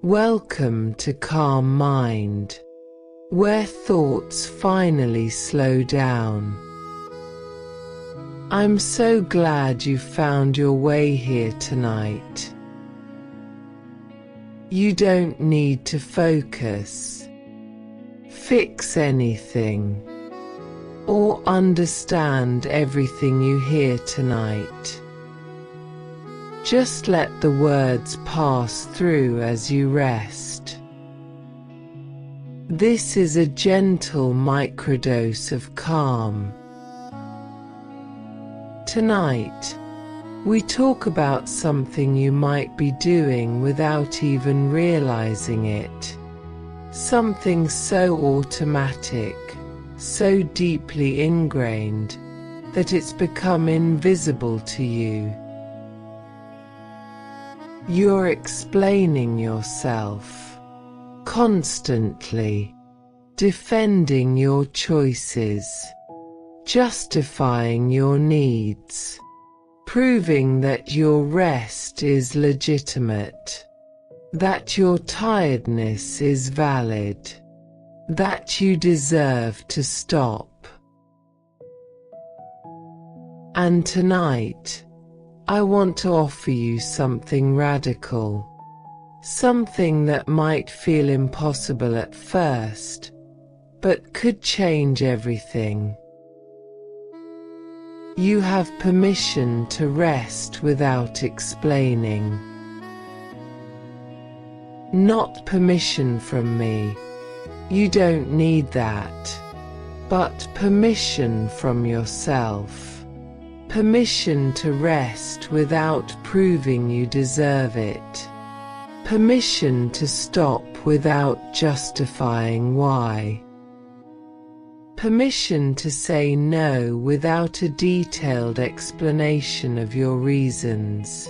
Welcome to Calm Mind, where thoughts finally slow down. I'm so glad you found your way here tonight. You don't need to focus, fix anything, or understand everything you hear tonight. Just let the words pass through as you rest. This is a gentle microdose of calm. Tonight, we talk about something you might be doing without even realizing it. Something so automatic, so deeply ingrained, that it's become invisible to you. You're explaining yourself, constantly, defending your choices, justifying your needs, proving that your rest is legitimate, that your tiredness is valid, that you deserve to stop. And tonight, I want to offer you something radical, something that might feel impossible at first, but could change everything. You have permission to rest without explaining. Not permission from me, you don't need that, but permission from yourself. Permission to rest without proving you deserve it. Permission to stop without justifying why. Permission to say no without a detailed explanation of your reasons.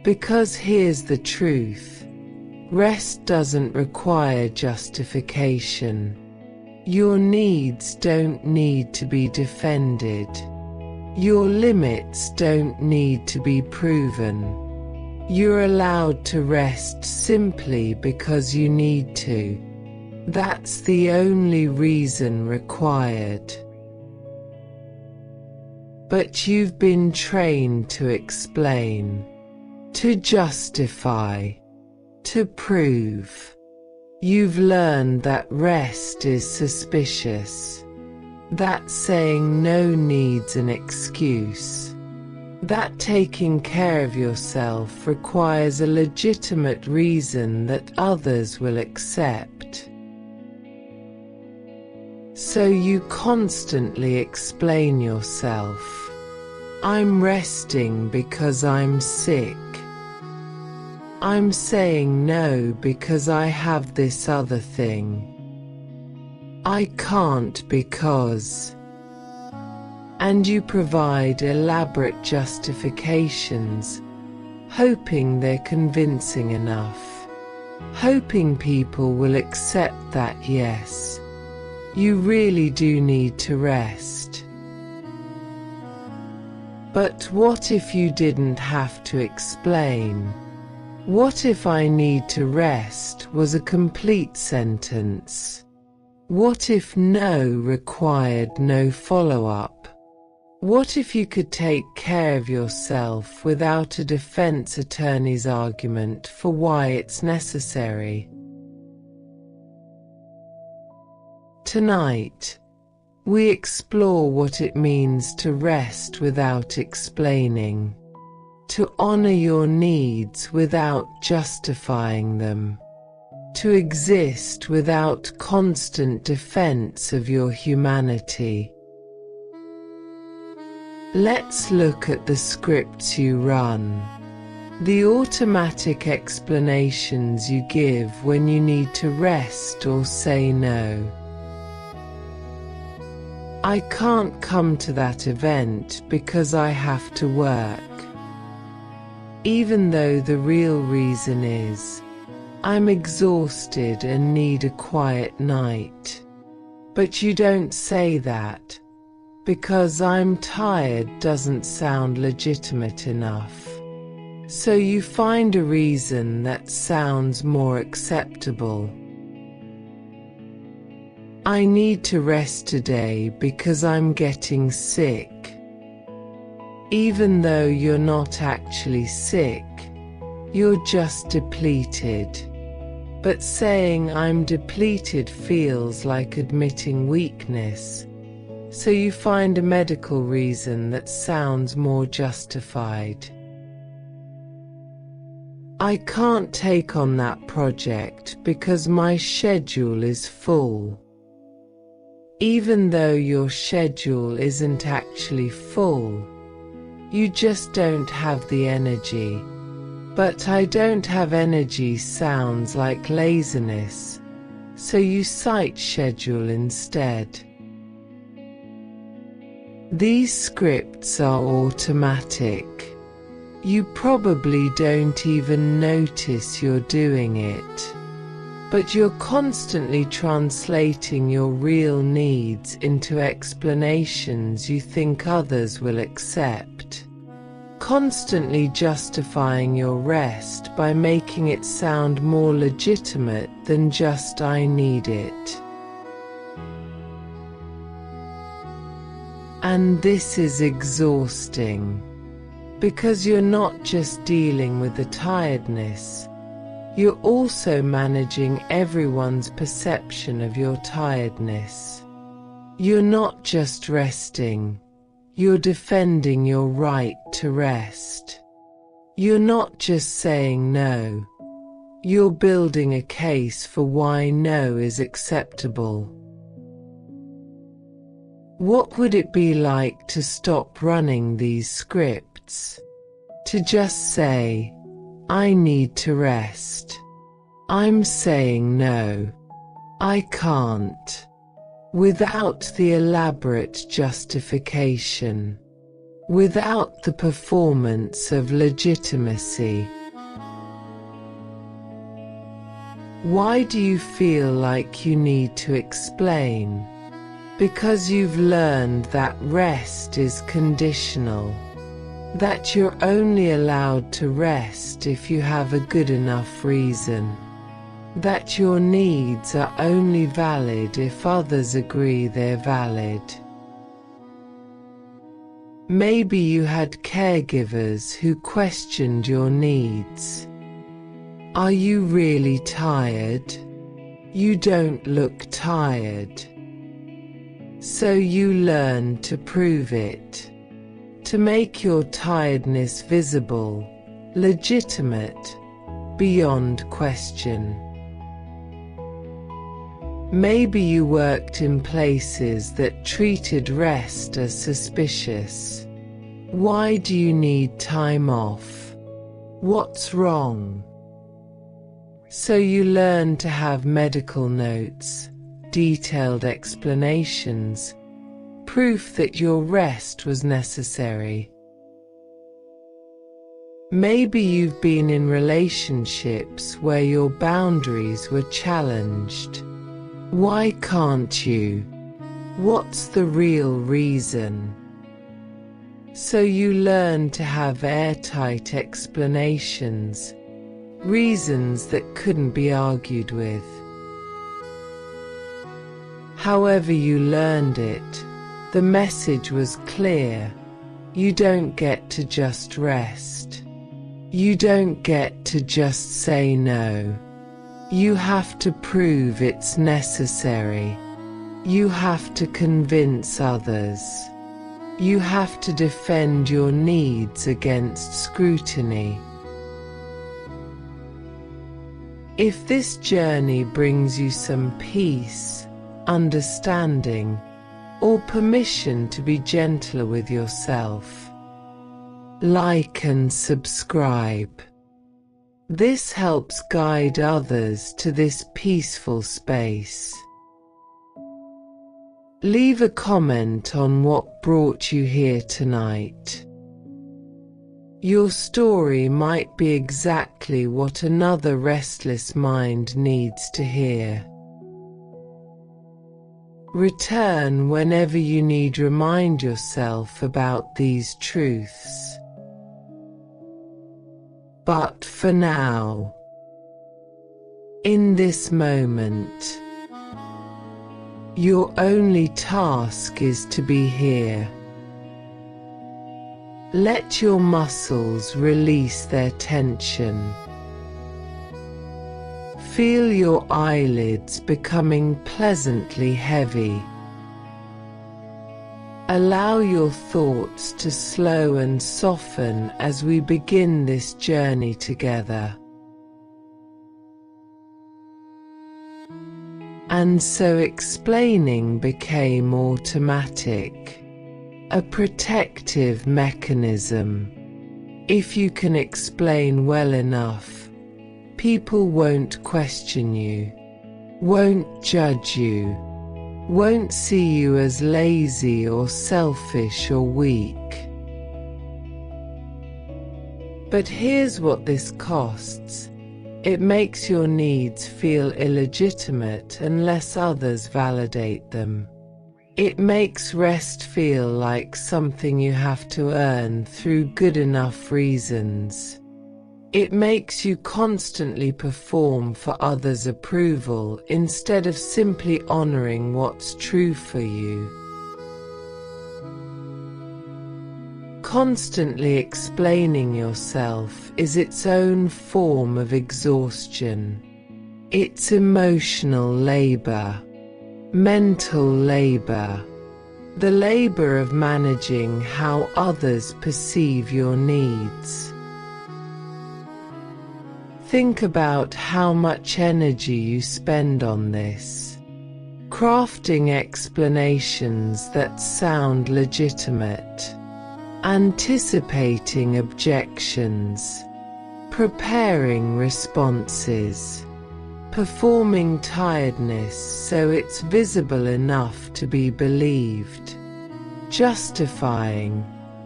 Because here's the truth: rest doesn't require justification. Your needs don't need to be defended. Your limits don't need to be proven. You're allowed to rest simply because you need to. That's the only reason required. But you've been trained to explain, to justify, to prove. You've learned that rest is suspicious, that saying no needs an excuse, that taking care of yourself requires a legitimate reason that others will accept. So you constantly explain yourself. I'm resting because I'm sick. I'm saying no because I have this other thing. I can't because. And you provide elaborate justifications, hoping they're convincing enough, hoping people will accept that yes, you really do need to rest. But what if you didn't have to explain? What if I need to rest was a complete sentence? What if no required no follow-up? What if you could take care of yourself without a defense attorney's argument for why it's necessary? Tonight, we explore what it means to rest without explaining. To honor your needs without justifying them. To exist without constant defense of your humanity. Let's look at the scripts you run. The automatic explanations you give when you need to rest or say no. I can't come to that event because I have to work. Even though the real reason is, I'm exhausted and need a quiet night. But you don't say that, because I'm tired doesn't sound legitimate enough. So you find a reason that sounds more acceptable. I need to rest today because I'm getting sick. Even though you're not actually sick, you're just depleted. But saying I'm depleted feels like admitting weakness, so you find a medical reason that sounds more justified. I can't take on that project because my schedule is full. Even though your schedule isn't actually full, you just don't have the energy. But I don't have energy sounds like laziness, so you cite schedule instead. These scripts are automatic. You probably don't even notice you're doing it. But you're constantly translating your real needs into explanations you think others will accept. Constantly justifying your rest by making it sound more legitimate than just "I need it." And this is exhausting, because you're not just dealing with the tiredness, you're also managing everyone's perception of your tiredness. You're not just resting, you're defending your right to rest. You're not just saying no, you're building a case for why no is acceptable. What would it be like to stop running these scripts? To just say, "I need to rest. I'm saying no. I can't." Without the elaborate justification. Without the performance of legitimacy. Why do you feel like you need to explain? Because you've learned that rest is conditional. That you're only allowed to rest if you have a good enough reason. That your needs are only valid if others agree they're valid. Maybe you had caregivers who questioned your needs. Are you really tired? You don't look tired. So you learn to prove it. To make your tiredness visible, legitimate, beyond question. Maybe you worked in places that treated rest as suspicious. Why do you need time off? What's wrong? So you learn to have medical notes, detailed explanations, proof that your rest was necessary. Maybe you've been in relationships where your boundaries were challenged. Why can't you? What's the real reason? So you learn to have airtight explanations, reasons that couldn't be argued with. However you learned it, the message was clear. You don't get to just rest. You don't get to just say no. You have to prove it's necessary. You have to convince others. You have to defend your needs against scrutiny. If this journey brings you some peace, understanding, or permission to be gentler with yourself, like and subscribe. This helps guide others to this peaceful space. Leave a comment on what brought you here tonight. Your story might be exactly what another restless mind needs to hear. Return whenever you need. Remind yourself about these truths. But for now, in this moment, your only task is to be here. Let your muscles release their tension. Feel your eyelids becoming pleasantly heavy. Allow your thoughts to slow and soften as we begin this journey together. And so explaining became automatic, a protective mechanism. If you can explain well enough, people won't question you, won't judge you, won't see you as lazy or selfish or weak. But here's what this costs. It makes your needs feel illegitimate unless others validate them. It makes rest feel like something you have to earn through good enough reasons. It makes you constantly perform for others' approval instead of simply honoring what's true for you. Constantly explaining yourself is its own form of exhaustion. It's emotional labor, mental labor, the labor of managing how others perceive your needs. Think about how much energy you spend on this, crafting explanations that sound legitimate, anticipating objections, preparing responses, performing tiredness so it's visible enough to be believed, justifying,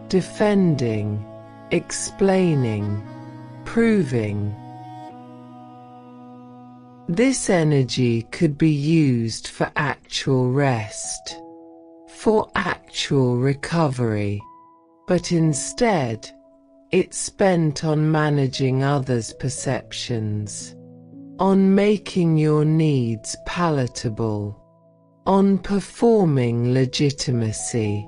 defending, explaining, proving. This energy could be used for actual rest, for actual recovery, but instead, it's spent on managing others' perceptions, on making your needs palatable, on performing legitimacy.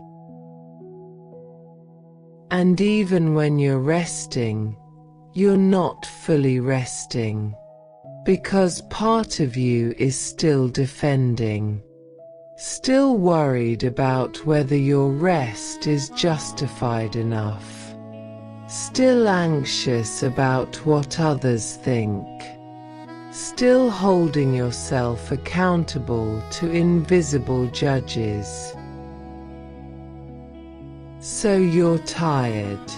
And even when you're resting, you're not fully resting, because part of you is still defending, still worried about whether your rest is justified enough, still anxious about what others think, still holding yourself accountable to invisible judges. So you're tired,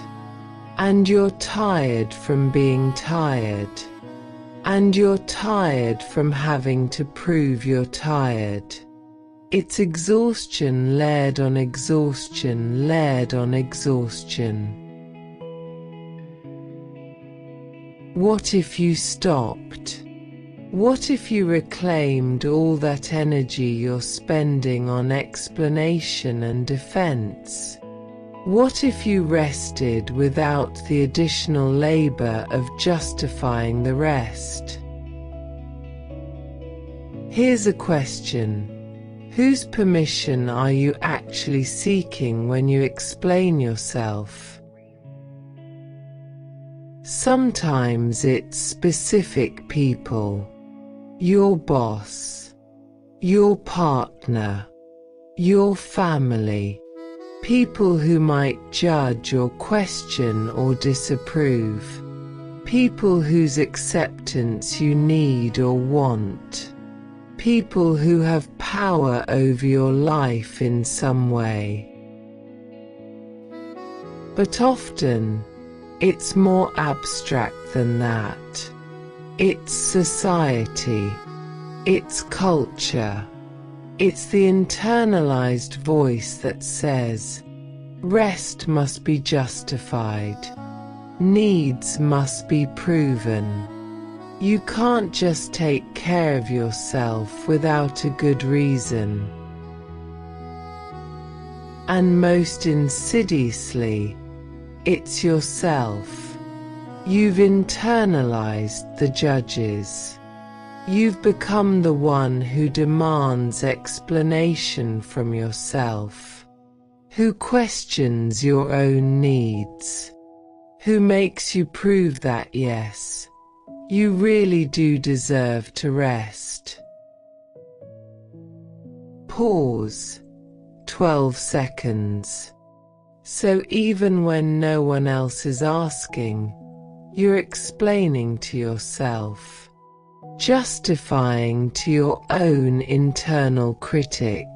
and you're tired from being tired, and you're tired from having to prove you're tired. It's exhaustion layered on exhaustion layered on exhaustion. What if you stopped? What if you reclaimed all that energy you're spending on explanation and defense? What if you rested without the additional labor of justifying the rest? Here's a question. Whose permission are you actually seeking when you explain yourself? Sometimes it's specific people. Your boss, your partner, your family. People who might judge or question or disapprove. People whose acceptance you need or want. People who have power over your life in some way. But often, it's more abstract than that. It's society. It's culture. It's the internalized voice that says, rest must be justified. Needs must be proven. You can't just take care of yourself without a good reason. And most insidiously, it's yourself. You've internalized the judges. You've become the one who demands explanation from yourself, who questions your own needs, who makes you prove that yes, you really do deserve to rest. Pause. 12 seconds. So even when no one else is asking, you're explaining to yourself, justifying to your own internal critic,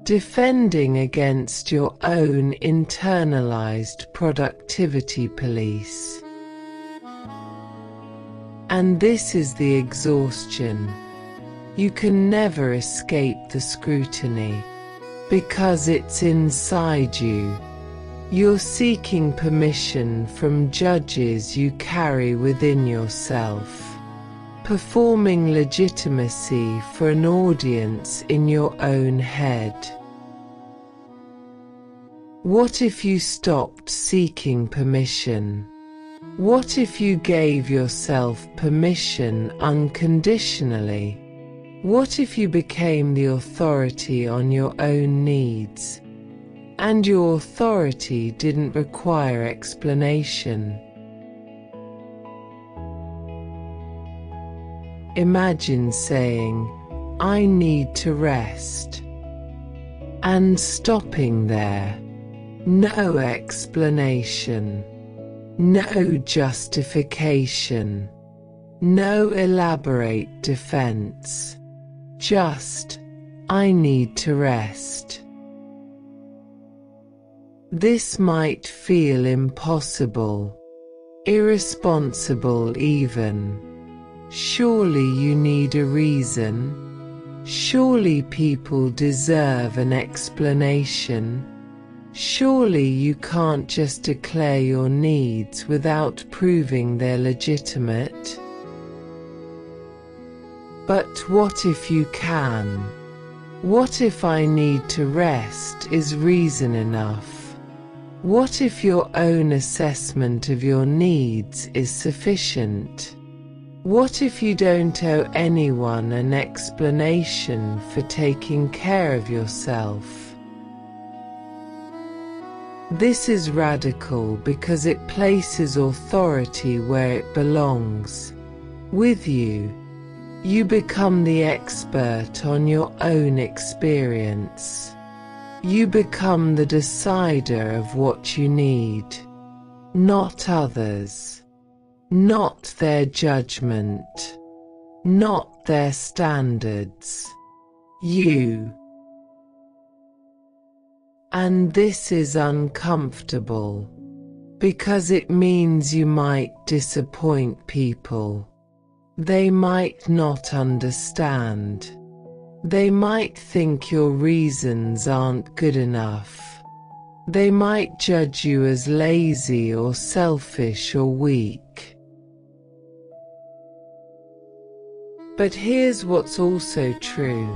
defending against your own internalized productivity police. And this is the exhaustion. You can never escape the scrutiny, because it's inside you. You're seeking permission from judges you carry within yourself, performing legitimacy for an audience in your own head. What if you stopped seeking permission? What if you gave yourself permission unconditionally? What if you became the authority on your own needs, and your authority didn't require explanation? Imagine saying, "I need to rest," and stopping there. No explanation, no justification, no elaborate defense. Just, "I need to rest." This might feel impossible, irresponsible even. Surely you need a reason. Surely people deserve an explanation. Surely you can't just declare your needs without proving they're legitimate. But what if you can? What if "I need to rest" is reason enough? What if your own assessment of your needs is sufficient? What if you don't owe anyone an explanation for taking care of yourself? This is radical because it places authority where it belongs, with you. You become the expert on your own experience. You become the decider of what you need, not others, not their judgment, not their standards. You. And this is uncomfortable, because it means you might disappoint people. They might not understand. They might think your reasons aren't good enough. They might judge you as lazy or selfish or weak. But here's what's also true.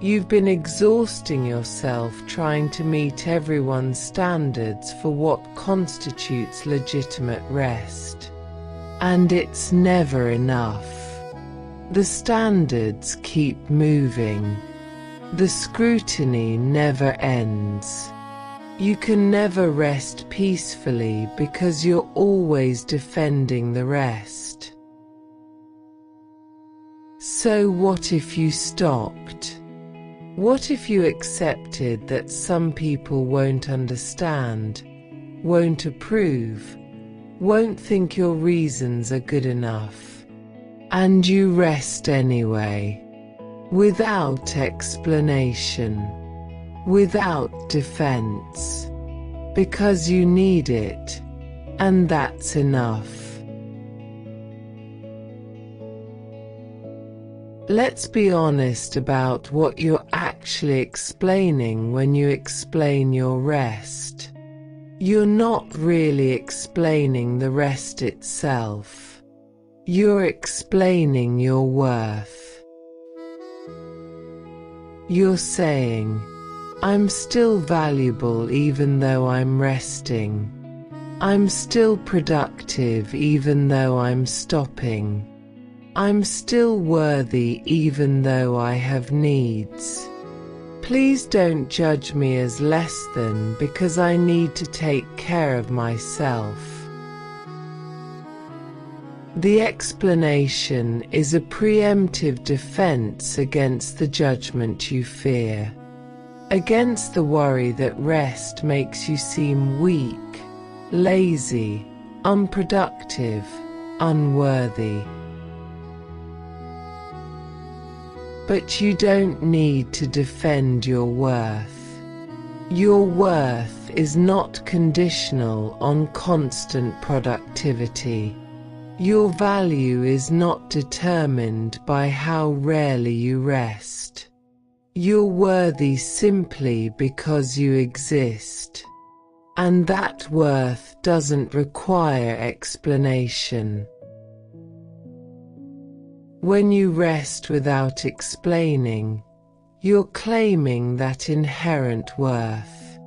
You've been exhausting yourself trying to meet everyone's standards for what constitutes legitimate rest. And it's never enough. The standards keep moving. The scrutiny never ends. You can never rest peacefully because you're always defending the rest. So what if you stopped? What if you accepted that some people won't understand, won't approve, won't think your reasons are good enough, and you rest anyway, without explanation, without defense, because you need it, and that's enough? Let's be honest about what you're actually explaining when you explain your rest. You're not really explaining the rest itself. You're explaining your worth. You're saying, "I'm still valuable even though I'm resting. I'm still productive even though I'm stopping. I'm still worthy even though I have needs. Please don't judge me as less than because I need to take care of myself. The explanation is a preemptive defense against the judgment you fear, against the worry that rest makes you seem weak, lazy, unproductive, unworthy. But you don't need to defend your worth. Your worth is not conditional on constant productivity. Your value is not determined by how rarely you rest. You're worthy simply because you exist. And that worth doesn't require explanation. When you rest without explaining, you're claiming that inherent worth.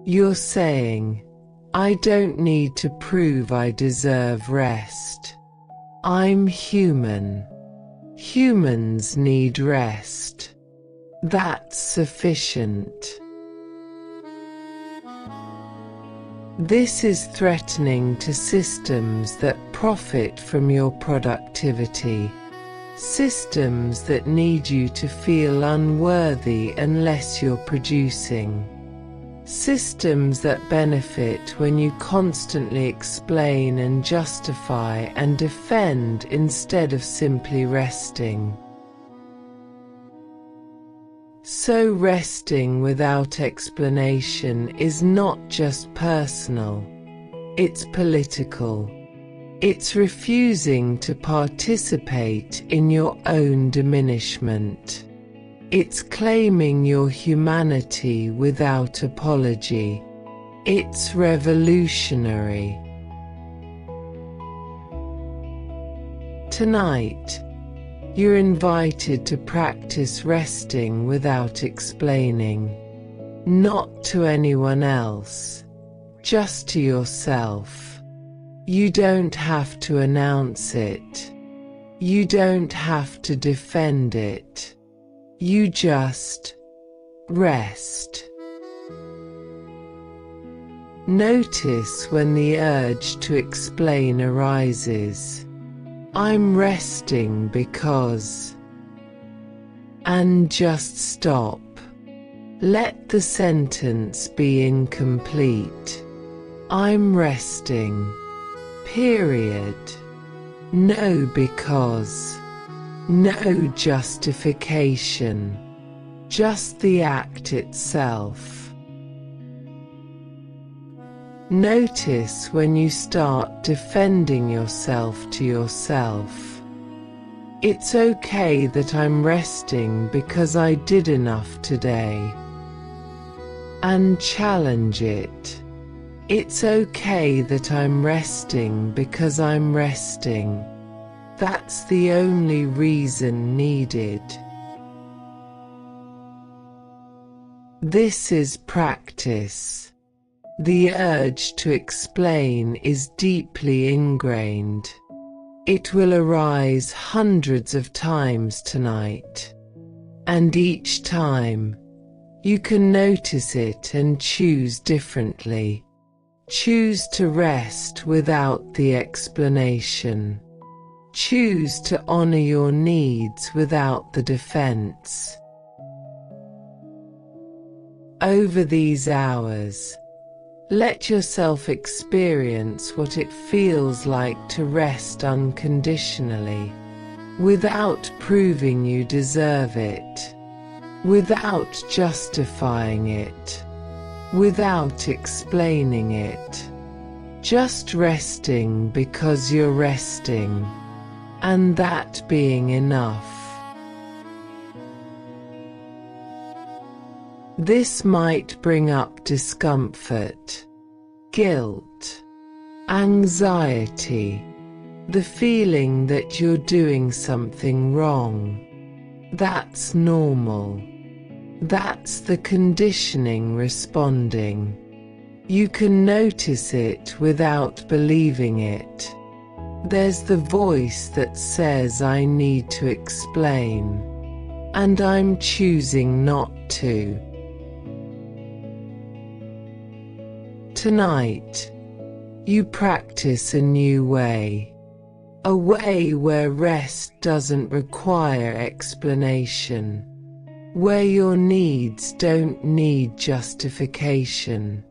You're saying, I don't need to prove I deserve rest. I'm human. Humans need rest. That's sufficient. This is threatening to systems that profit from your productivity. Systems that need you to feel unworthy unless you're producing. Systems that benefit when you constantly explain and justify and defend instead of simply resting. So resting without explanation is not just personal, it's political. It's refusing to participate in your own diminishment. It's claiming your humanity without apology. It's revolutionary. Tonight, you're invited to practice resting without explaining. Not to anyone else, just to yourself. You don't have to announce it. You don't have to defend it. You just rest. Notice when the urge to explain arises. I'm resting because. And just stop. Let the sentence be incomplete. I'm resting. Period. No because. No justification. Just the act itself. Notice when you start defending yourself to yourself. It's okay that I'm resting because I did enough today. And challenge it. It's okay that I'm resting because I'm resting. That's the only reason needed. This is practice. The urge to explain is deeply ingrained. It will arise hundreds of times tonight. And each time, you can notice it and choose differently. Choose to rest without the explanation. Choose to honor your needs without the defense. Over these hours, let yourself experience what it feels like to rest unconditionally, without proving you deserve it, without justifying it, without explaining it. Just resting because you're resting, and that being enough. This might bring up discomfort, guilt, anxiety, the feeling that you're doing something wrong. That's normal. That's the conditioning responding. You can notice it without believing it. There's the voice that says I need to explain, and I'm choosing not to. Tonight, you practice a new way. A way where rest doesn't require explanation. Where your needs don't need justification.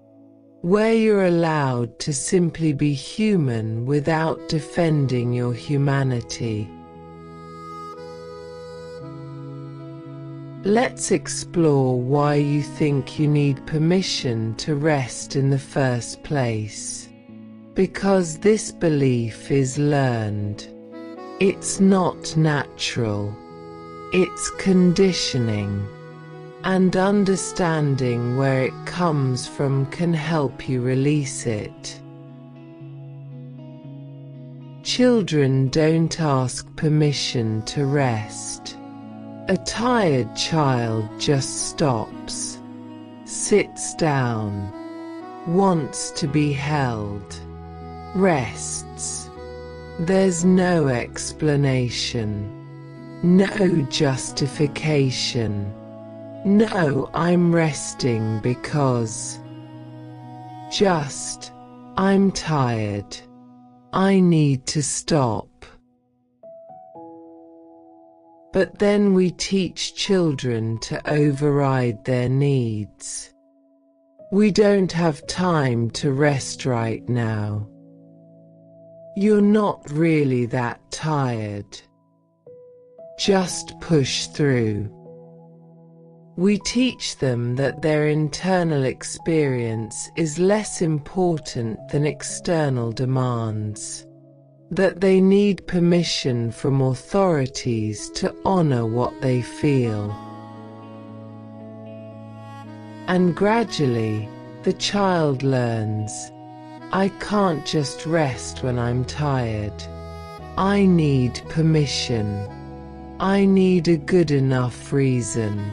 Where you're allowed to simply be human without defending your humanity. Let's explore why you think you need permission to rest in the first place. Because this belief is learned. It's not natural. It's conditioning. And understanding where it comes from can help you release it. Children don't ask permission to rest. A tired child just stops, sits down, wants to be held, rests. There's no explanation, no justification. No, I'm resting because. Just, I'm tired. I need to stop. But then we teach children to override their needs. We don't have time to rest right now. You're not really that tired. Just push through. We teach them that their internal experience is less important than external demands, that they need permission from authorities to honor what they feel. And gradually, the child learns, I can't just rest when I'm tired. I need permission. I need a good enough reason.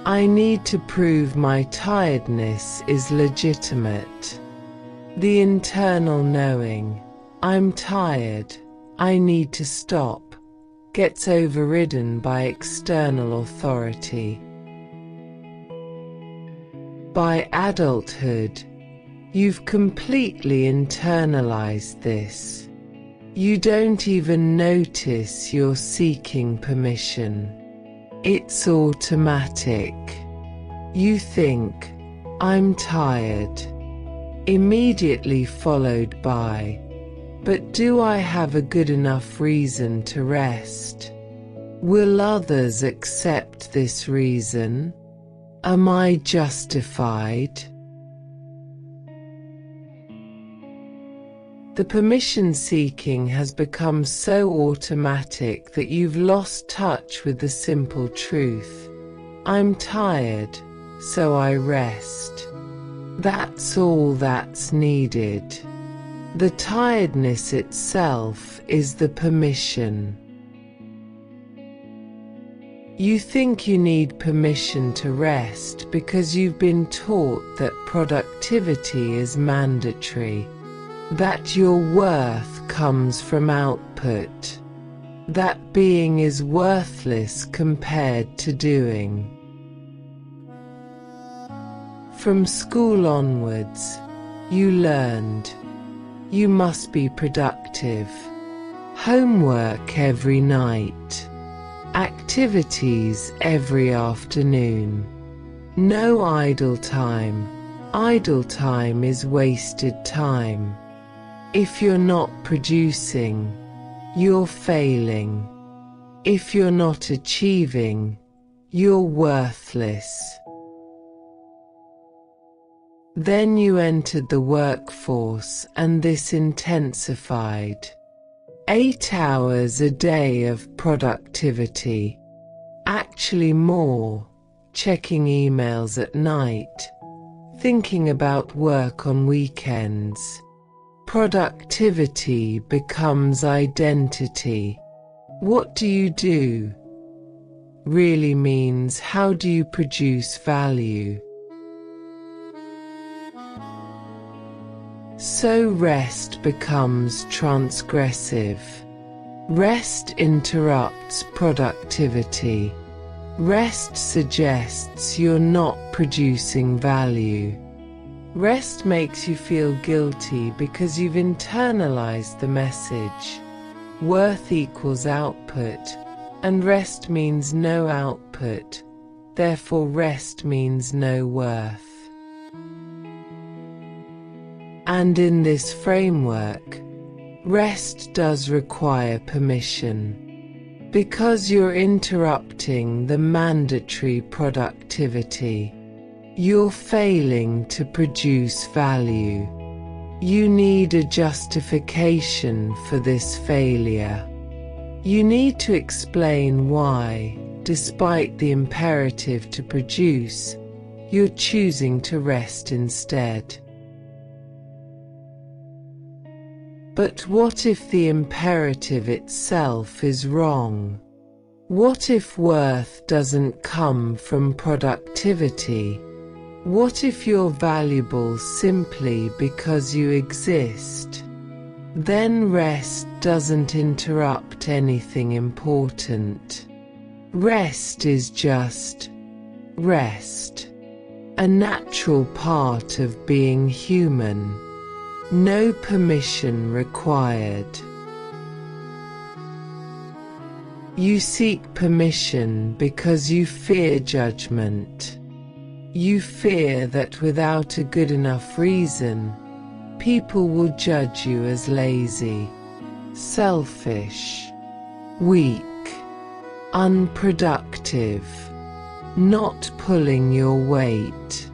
I need to prove my tiredness is legitimate. The internal knowing, I'm tired, I need to stop, gets overridden by external authority. By adulthood, you've completely internalized this. You don't even notice you're seeking permission. It's automatic. You think, I'm tired, immediately followed by, but do I have a good enough reason to rest? Will others accept this reason? Am I justified? The permission seeking has become so automatic that you've lost touch with the simple truth. I'm tired, so I rest. That's all that's needed. The tiredness itself is the permission. You think you need permission to rest because you've been taught that productivity is mandatory. That your worth comes from output. That being is worthless compared to doing. From school onwards, you learned you must be productive. Homework every night. Activities every afternoon. No idle time. Idle time is wasted time. If you're not producing, you're failing. If you're not achieving, you're worthless. Then you entered the workforce and this intensified. 8 hours a day of productivity. Actually more, checking emails at night, thinking about work on weekends. Productivity becomes identity. What do you do? Really means how do you produce value? So rest becomes transgressive. Rest interrupts productivity. Rest suggests you're not producing value. Rest makes you feel guilty because you've internalized the message. Worth equals output, and rest means no output, therefore rest means no worth. And in this framework, rest does require permission. Because you're interrupting the mandatory productivity. You're failing to produce value. You need a justification for this failure. You need to explain why, despite the imperative to produce, you're choosing to rest instead. But what if the imperative itself is wrong? What if worth doesn't come from productivity? What if you're valuable simply because you exist? Then rest doesn't interrupt anything important. Rest is just rest, a natural part of being human. No permission required. You seek permission because you fear judgment. You fear that without a good enough reason, people will judge you as lazy, selfish, weak, unproductive, not pulling your weight.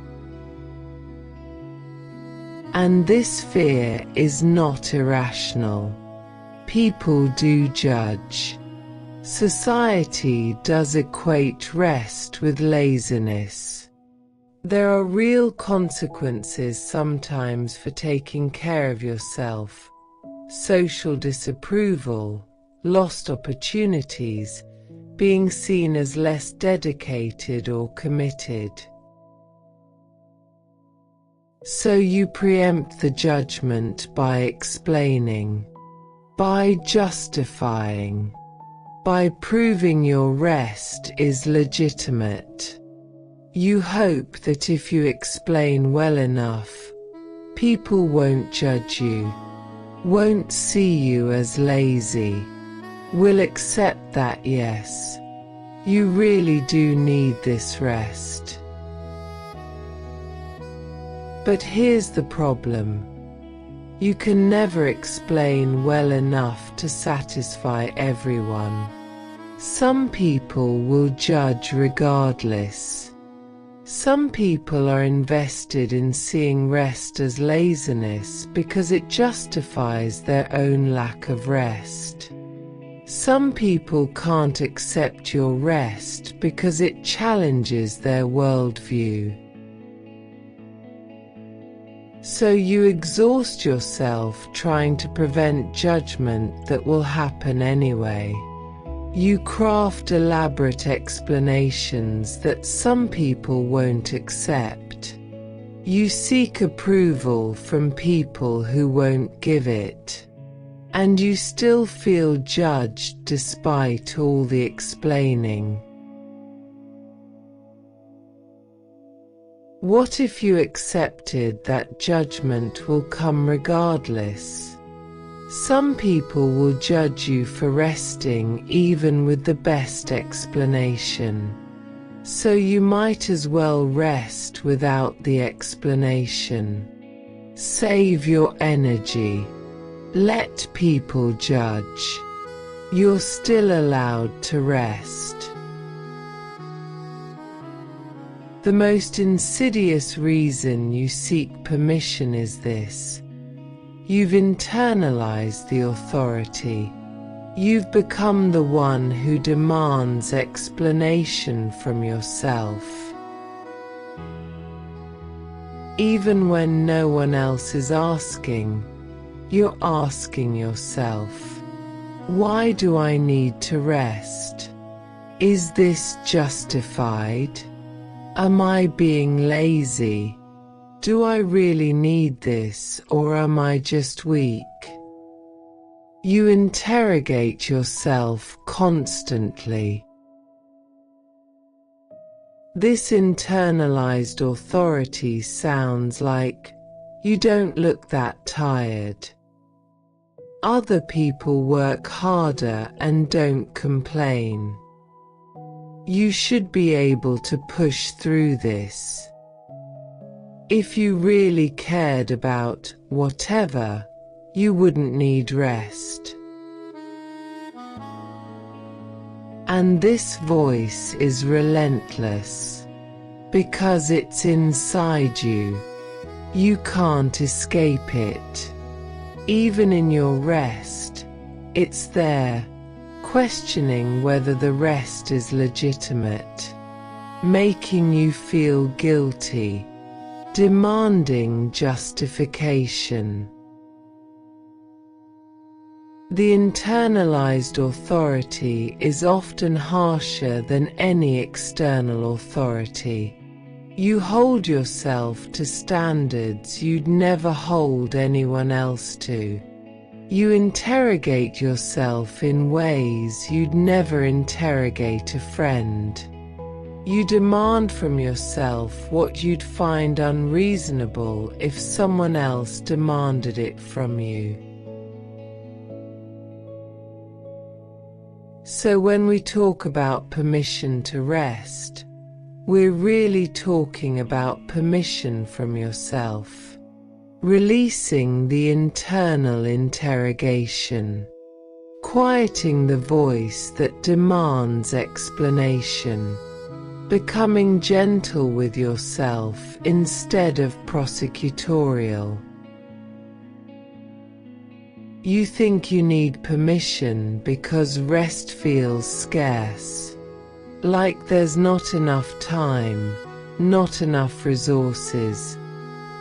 And this fear is not irrational. People do judge. Society does equate rest with laziness. There are real consequences sometimes for taking care of yourself. Social disapproval, lost opportunities, being seen as less dedicated or committed. So you preempt the judgment by explaining, by justifying, by proving your rest is legitimate. You hope that if you explain well enough, people won't judge you, won't see you as lazy, will accept that yes, you really do need this rest. But here's the problem. You can never explain well enough to satisfy everyone. Some people will judge regardless. Some people are invested in seeing rest as laziness because it justifies their own lack of rest. Some people can't accept your rest because it challenges their worldview. So you exhaust yourself trying to prevent judgment that will happen anyway. You craft elaborate explanations that some people won't accept. You seek approval from people who won't give it. And you still feel judged despite all the explaining. What if you accepted that judgment will come regardless? Some people will judge you for resting even with the best explanation. So you might as well rest without the explanation. Save your energy. Let people judge. You're still allowed to rest. The most insidious reason you seek permission is this. You've internalized the authority. You've become the one who demands explanation from yourself. Even when no one else is asking, you're asking yourself, why do I need to rest? Is this justified? Am I being lazy? Do I really need this, or am I just weak? You interrogate yourself constantly. This internalized authority sounds like, "You don't look that tired. Other people work harder and don't complain. You should be able to push through this. If you really cared about whatever, you wouldn't need rest." And this voice is relentless, because it's inside you. You can't escape it. Even in your rest, it's there, questioning whether the rest is legitimate, making you feel guilty, demanding justification. The internalized authority is often harsher than any external authority. You hold yourself to standards you'd never hold anyone else to. You interrogate yourself in ways you'd never interrogate a friend. You demand from yourself what you'd find unreasonable if someone else demanded it from you. So when we talk about permission to rest, we're really talking about permission from yourself, releasing the internal interrogation, quieting the voice that demands explanation, becoming gentle with yourself instead of prosecutorial. You think you need permission because rest feels scarce, like there's not enough time, not enough resources,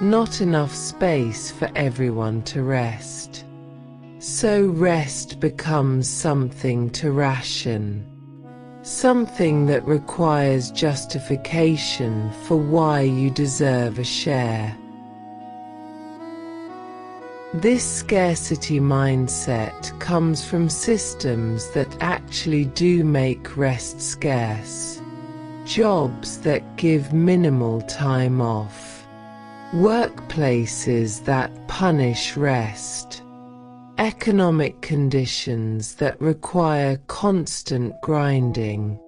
not enough space for everyone to rest. So rest becomes something to ration, something that requires justification for why you deserve a share. This scarcity mindset comes from systems that actually do make rest scarce. Jobs that give minimal time off. Workplaces that punish rest. Economic conditions that require constant grinding.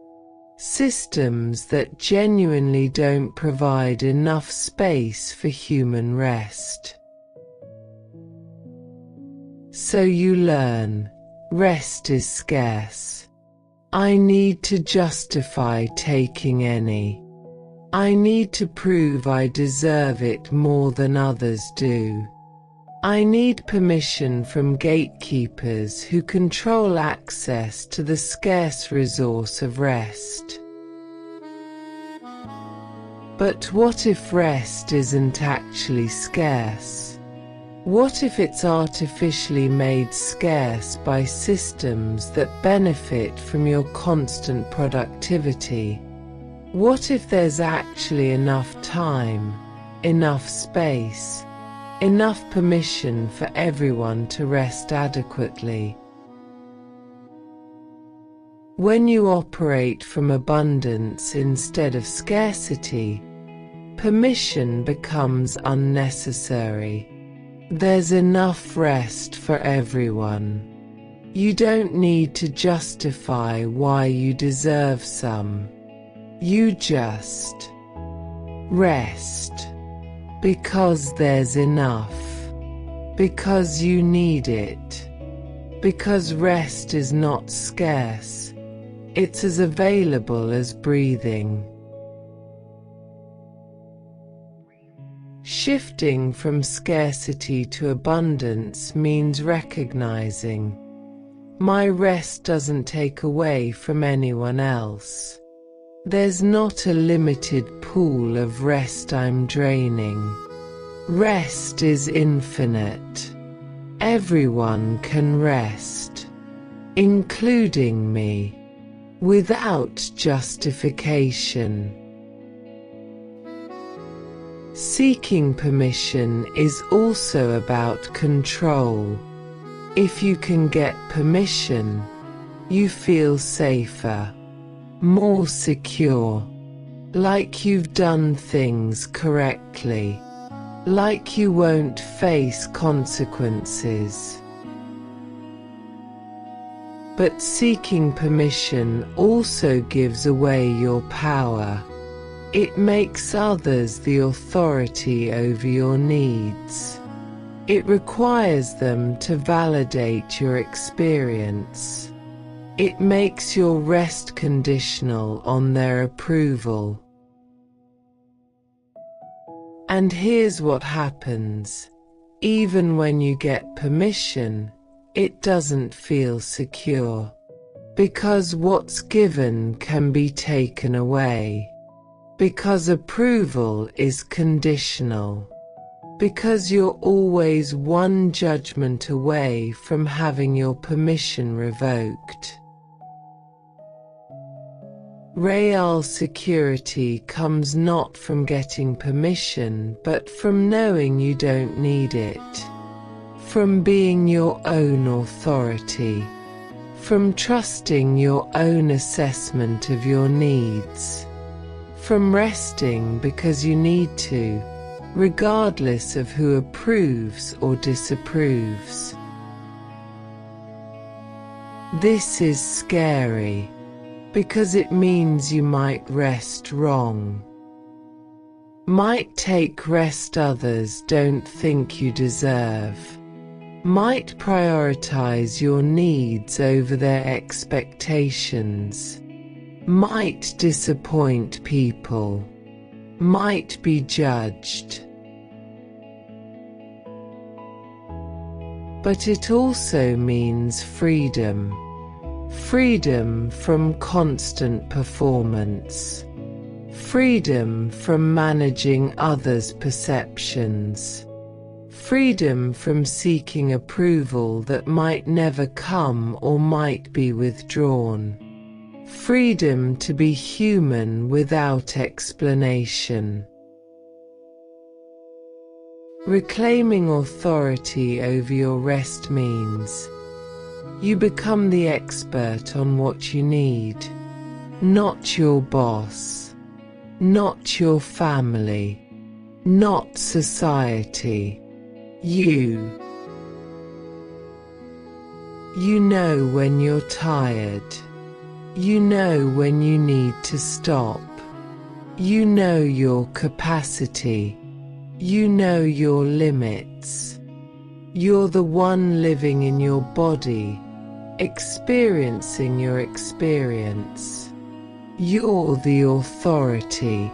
Systems that genuinely don't provide enough space for human rest. So you learn, rest is scarce. I need to justify taking any. I need to prove I deserve it more than others do. I need permission from gatekeepers who control access to the scarce resource of rest. But what if rest isn't actually scarce? What if it's artificially made scarce by systems that benefit from your constant productivity? What if there's actually enough time, enough space, enough permission for everyone to rest adequately? When you operate from abundance instead of scarcity, permission becomes unnecessary. There's enough rest for everyone. You don't need to justify why you deserve some. You just rest. Because there's enough. Because you need it. Because rest is not scarce. It's as available as breathing. Shifting from scarcity to abundance means recognizing, my rest doesn't take away from anyone else. There's not a limited pool of rest I'm draining. Rest is infinite. Everyone can rest, including me, without justification. Seeking permission is also about control. If you can get permission, you feel safer, more secure, like you've done things correctly, like you won't face consequences. But seeking permission also gives away your power. It makes others the authority over your needs. It requires them to validate your experience. It makes your rest conditional on their approval. And here's what happens. Even when you get permission, it doesn't feel secure. Because what's given can be taken away. Because approval is conditional. Because you're always one judgment away from having your permission revoked. Real security comes not from getting permission but from knowing you don't need it. From being your own authority. From trusting your own assessment of your needs. From resting because you need to, regardless of who approves or disapproves. This is scary, because it means you might rest wrong. Might take rest others don't think you deserve. Might prioritize your needs over their expectations. Might disappoint people. Might be judged. But it also means freedom. Freedom from constant performance. Freedom from managing others' perceptions. Freedom from seeking approval that might never come or might be withdrawn. Freedom to be human without explanation. Reclaiming authority over your rest means you become the expert on what you need, not your boss, not your family, not society. You. You know when you're tired. You know when you need to stop. You know your capacity. You know your limits. You're the one living in your body, experiencing your experience. You're the authority.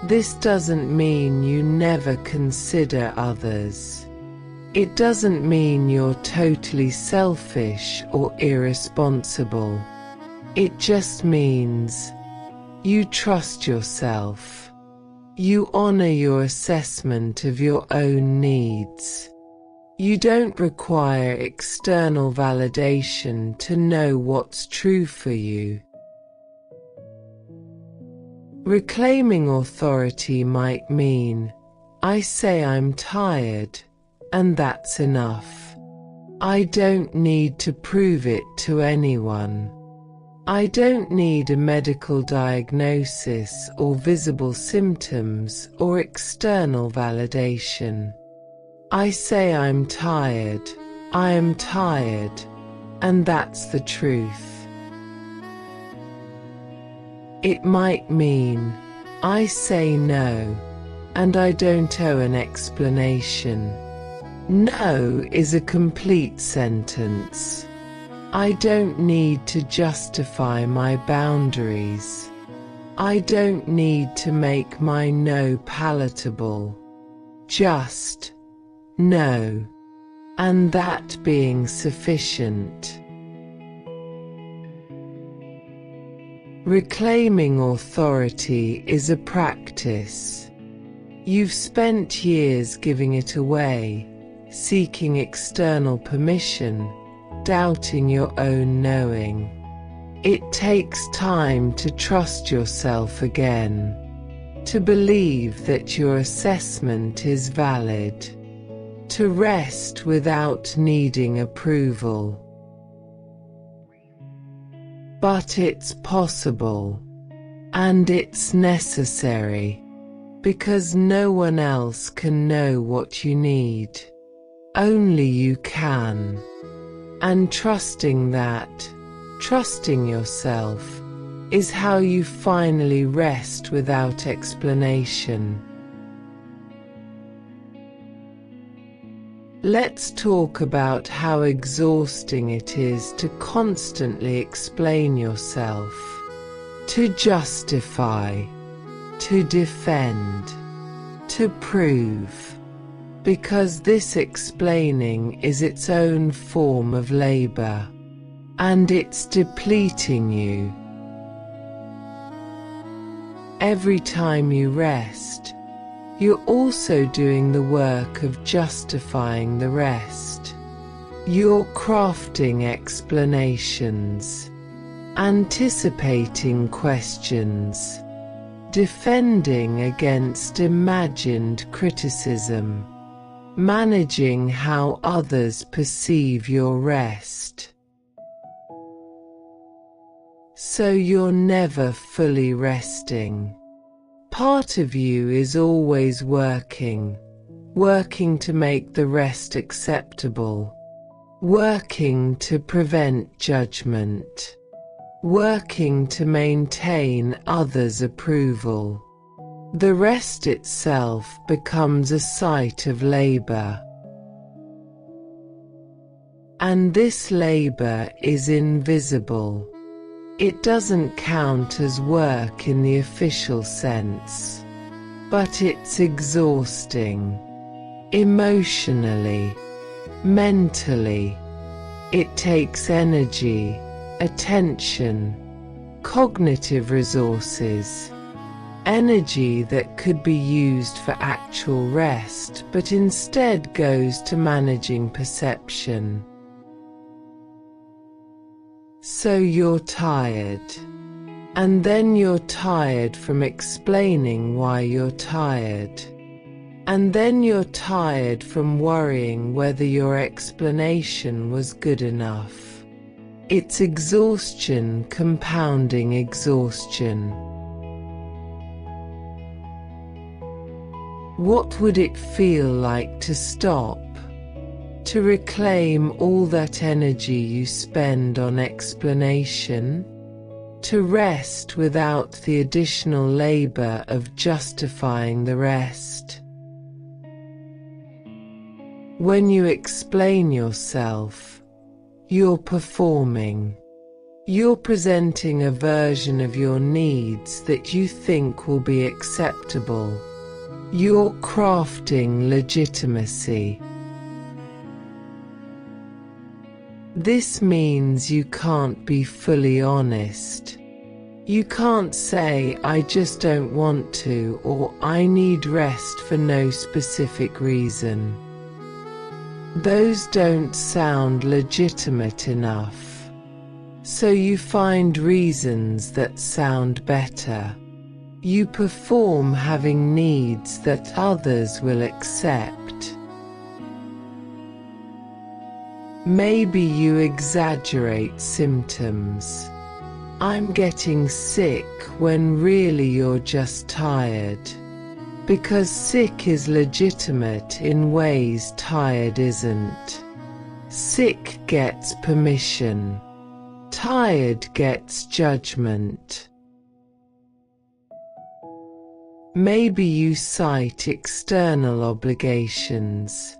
This doesn't mean you never consider others. It doesn't mean you're totally selfish or irresponsible. It just means you trust yourself. You honor your assessment of your own needs. You don't require external validation to know what's true for you. Reclaiming authority might mean, I say I'm tired, and that's enough. I don't need to prove it to anyone. I don't need a medical diagnosis or visible symptoms or external validation. I say I'm tired, I am tired, and that's the truth. It might mean, I say no, and I don't owe an explanation. No is a complete sentence. I don't need to justify my boundaries. I don't need to make my no palatable. Just no, and that being sufficient. Reclaiming authority is a practice. You've spent years giving it away, seeking external permission, doubting your own knowing. It takes time to trust yourself again, to believe that your assessment is valid, to rest without needing approval. But it's possible, and it's necessary, because no one else can know what you need. Only you can. And trusting that, trusting yourself, is how you finally rest without explanation. Let's talk about how exhausting it is to constantly explain yourself, to justify, to defend, to prove, because this explaining is its own form of labor, and it's depleting you. Every time you rest, you're also doing the work of justifying the rest. You're crafting explanations, anticipating questions, defending against imagined criticism, managing how others perceive your rest. So you're never fully resting. Part of you is always working to make the rest acceptable, working to prevent judgment, working to maintain others' approval. The rest itself becomes a site of labor. And this labor is invisible. It doesn't count as work in the official sense, but it's exhausting. Emotionally, mentally, it takes energy, attention, cognitive resources, energy that could be used for actual rest but instead goes to managing perception. So you're tired, and then you're tired from explaining why you're tired, and then you're tired from worrying whether your explanation was good enough. It's exhaustion compounding exhaustion. What would it feel like to stop? To reclaim all that energy you spend on explanation? To rest without the additional labor of justifying the rest? When you explain yourself, you're performing. You're presenting a version of your needs that you think will be acceptable. You're crafting legitimacy. This means you can't be fully honest. You can't say, "I just don't want to," or "I need rest for no specific reason." Those don't sound legitimate enough. So you find reasons that sound better. You perform having needs that others will accept. Maybe you exaggerate symptoms. "I'm getting sick," when really you're just tired. Because sick is legitimate in ways tired isn't. Sick gets permission. Tired gets judgment. Maybe you cite external obligations.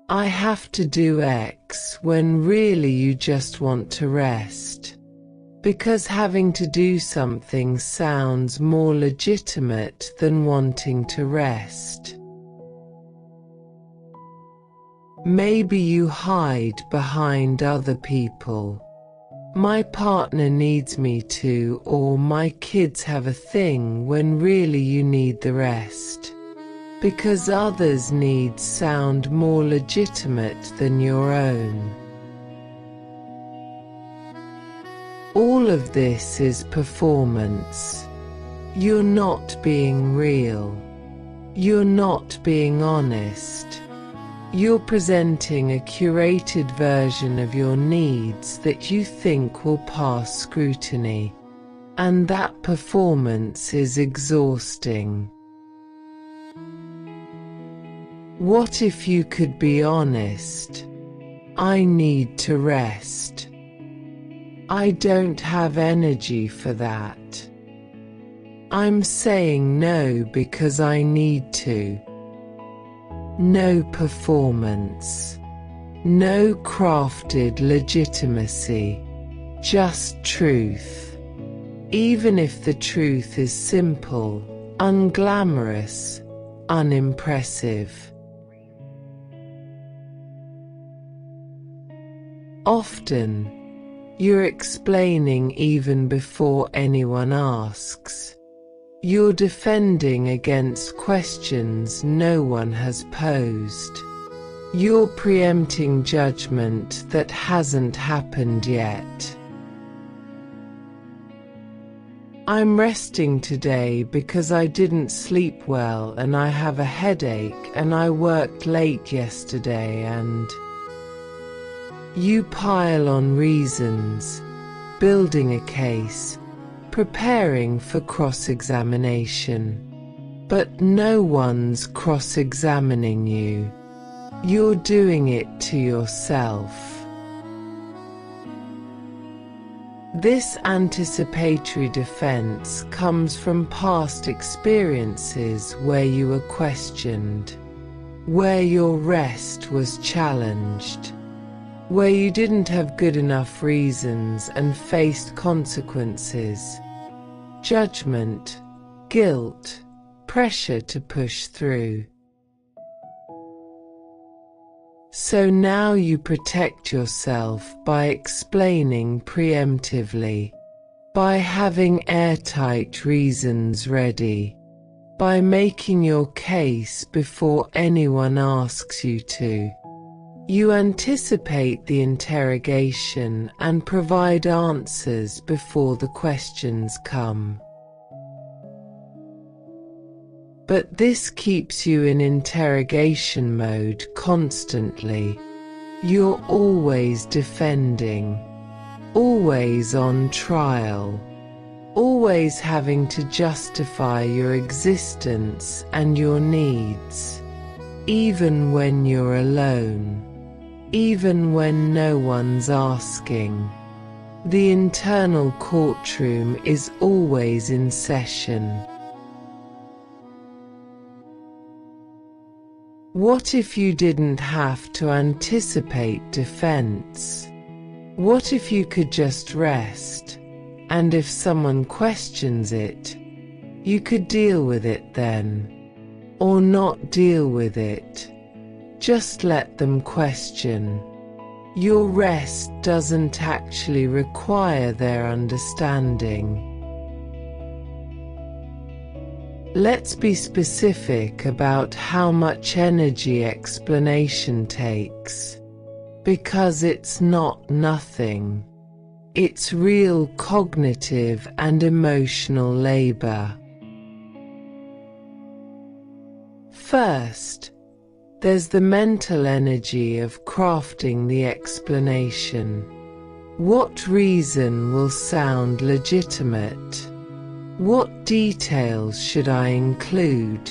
"I have to do X," when really you just want to rest. Because having to do something sounds more legitimate than wanting to rest. Maybe you hide behind other people. "My partner needs me to," or "my kids have a thing," when really you need the rest. Because others' needs sound more legitimate than your own. All of this is performance. You're not being real. You're not being honest. You're presenting a curated version of your needs that you think will pass scrutiny. And that performance is exhausting. What if you could be honest? I need to rest. I don't have energy for that. I'm saying no because I need to. No performance. No crafted legitimacy. Just truth. Even if the truth is simple, unglamorous, unimpressive. Often, you're explaining even before anyone asks. You're defending against questions no one has posed. You're preempting judgment that hasn't happened yet. I'm resting today because I didn't sleep well and I have a headache and I worked late yesterday and… You pile on reasons, building a case, preparing for cross-examination. But no one's cross-examining you. You're doing it to yourself. This anticipatory defense comes from past experiences where you were questioned, where your rest was challenged, where you didn't have good enough reasons and faced consequences, judgment, guilt, pressure to push through. So now you protect yourself by explaining preemptively, by having airtight reasons ready, by making your case before anyone asks you to. You anticipate the interrogation and provide answers before the questions come. But this keeps you in interrogation mode constantly. You're always defending, always on trial, always having to justify your existence and your needs, even when you're alone. Even when no one's asking. The internal courtroom is always in session. What if you didn't have to anticipate defense? What if you could just rest? And if someone questions it, you could deal with it then. Or not deal with it. Just let them question. Your rest doesn't actually require their understanding. Let's be specific about how much energy explanation takes. Because it's not nothing. It's real cognitive and emotional labor. First, there's the mental energy of crafting the explanation. What reason will sound legitimate? What details should I include?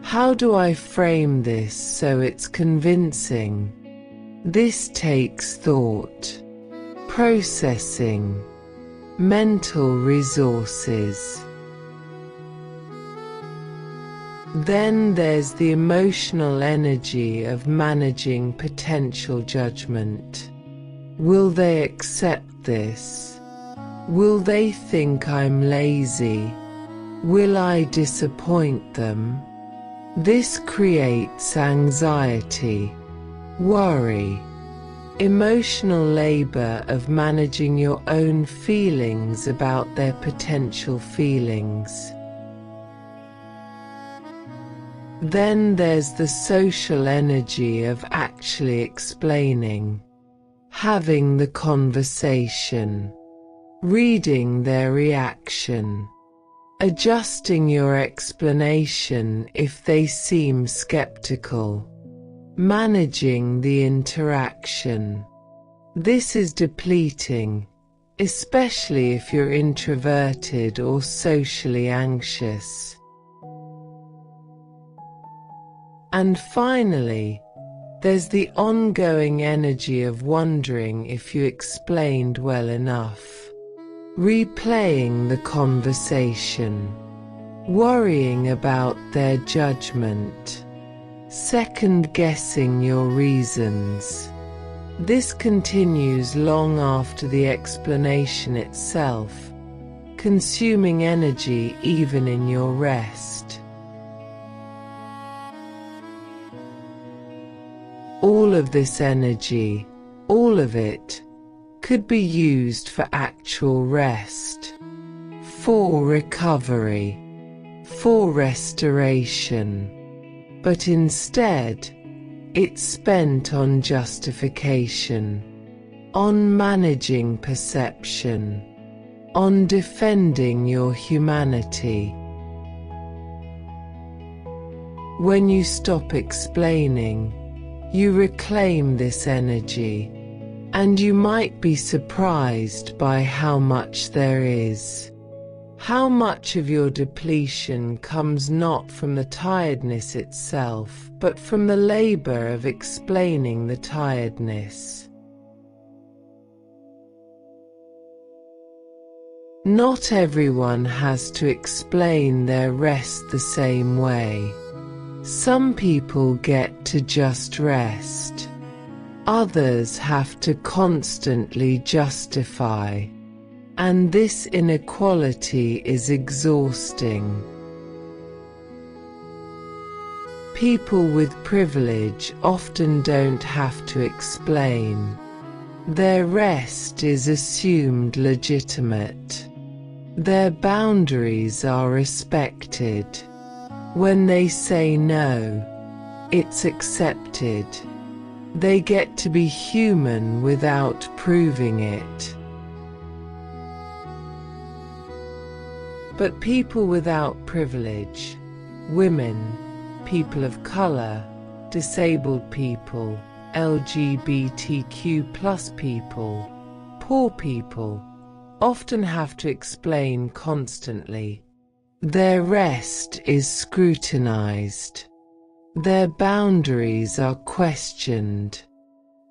How do I frame this so it's convincing? This takes thought, processing, mental resources. Then there's the emotional energy of managing potential judgment. Will they accept this? Will they think I'm lazy? Will I disappoint them? This creates anxiety, worry, emotional labor of managing your own feelings about their potential feelings. Then there's the social energy of actually explaining, having the conversation, reading their reaction, adjusting your explanation if they seem skeptical, managing the interaction. This is depleting, especially if you're introverted or socially anxious. And finally, there's the ongoing energy of wondering if you explained well enough, replaying the conversation, worrying about their judgment, second-guessing your reasons. This continues long after the explanation itself, consuming energy even in your rest. All of this energy, all of it, could be used for actual rest, for recovery, for restoration, but instead, it's spent on justification, on managing perception, on defending your humanity. When you stop explaining, you reclaim this energy, and you might be surprised by how much there is. How much of your depletion comes not from the tiredness itself, but from the labor of explaining the tiredness. Not everyone has to explain their rest the same way. Some people get to just rest. Others have to constantly justify. And this inequality is exhausting. People with privilege often don't have to explain. Their rest is assumed legitimate. Their boundaries are respected. When they say no, it's accepted. They get to be human without proving it. But people without privilege, women, people of color, disabled people, LGBTQ+ people, poor people, often have to explain constantly. Their rest is scrutinized. Their boundaries are questioned.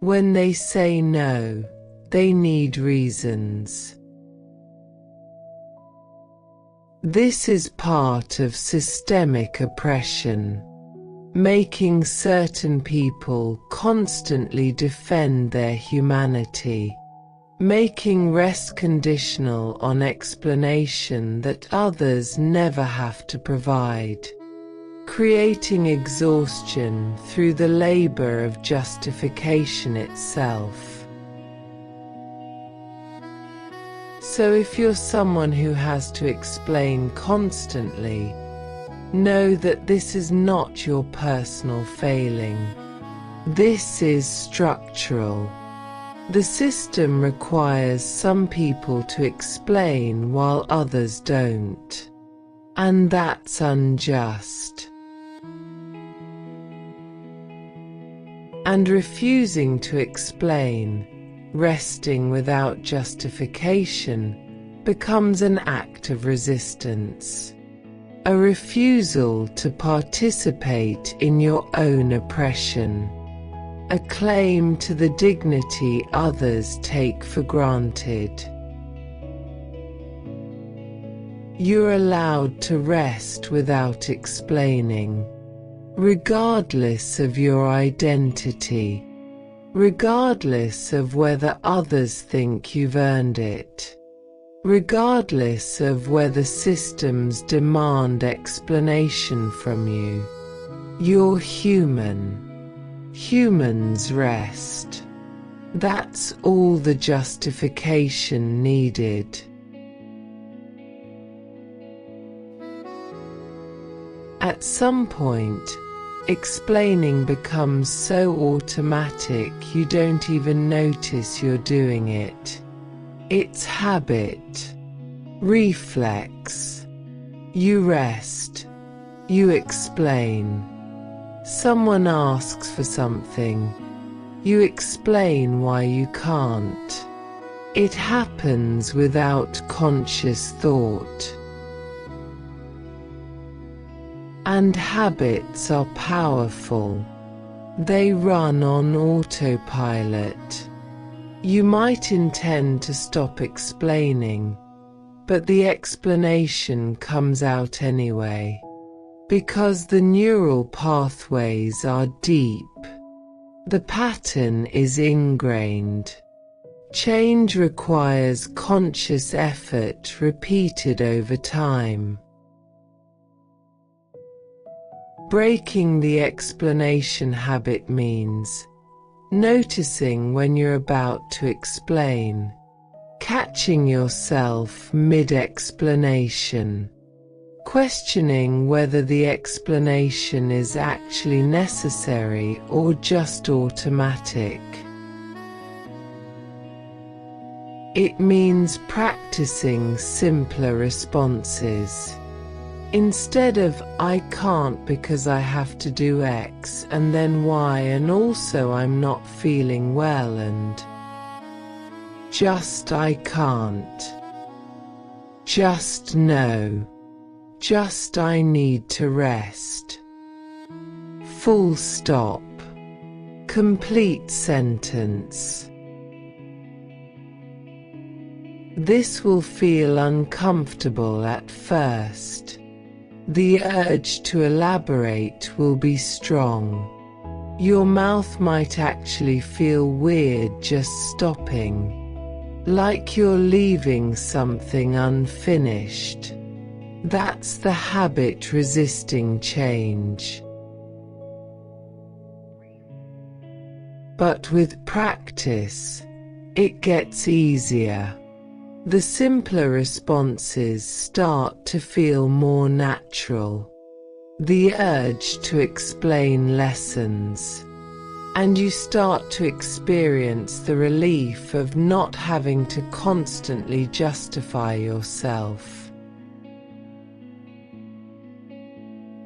When they say no, they need reasons. This is part of systemic oppression, making certain people constantly defend their humanity, making rest conditional on explanation that others never have to provide, creating exhaustion through the labor of justification itself. So if you're someone who has to explain constantly, know that this is not your personal failing. This is structural. The system requires some people to explain while others don't. And that's unjust. And refusing to explain, resting without justification, becomes an act of resistance. A refusal to participate in your own oppression. A claim to the dignity others take for granted. You're allowed to rest without explaining, regardless of your identity, regardless of whether others think you've earned it, regardless of whether systems demand explanation from you. You're human. Humans rest. That's all the justification needed. At some point, explaining becomes so automatic you don't even notice you're doing it. It's habit, reflex, You rest. You explain. Someone asks for something. You explain why you can't. It happens without conscious thought. And habits are powerful. They run on autopilot. You might intend to stop explaining, but the explanation comes out anyway, because the neural pathways are deep. The pattern is ingrained. Change requires conscious effort repeated over time. Breaking the explanation habit means noticing when you're about to explain, catching yourself mid-explanation, questioning whether the explanation is actually necessary or just automatic. It means practicing simpler responses. Instead of "I can't because I have to do X and then Y and also I'm not feeling well" and just "I can't", just "no", just "I need to rest". Full stop. Complete sentence. This will feel uncomfortable at first. The urge to elaborate will be strong. Your mouth might actually feel weird just stopping, like you're leaving something unfinished. That's the habit resisting change. But with practice, it gets easier. The simpler responses start to feel more natural. The urge to explain lessens, and you start to experience the relief of not having to constantly justify yourself.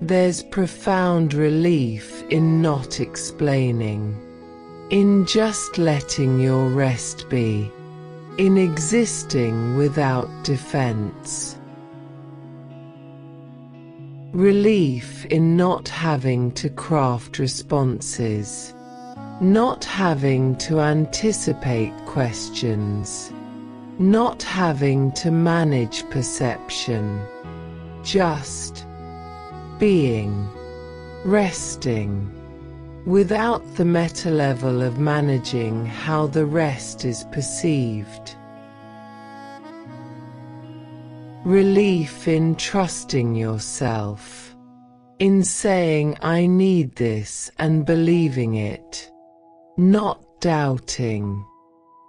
There's profound relief in not explaining, in just letting your rest be, in existing without defense. Relief in not having to craft responses, not having to anticipate questions, not having to manage perception, just being, resting, without the meta level of managing how the rest is perceived. Relief in trusting yourself, in saying "I need this" and believing it, not doubting,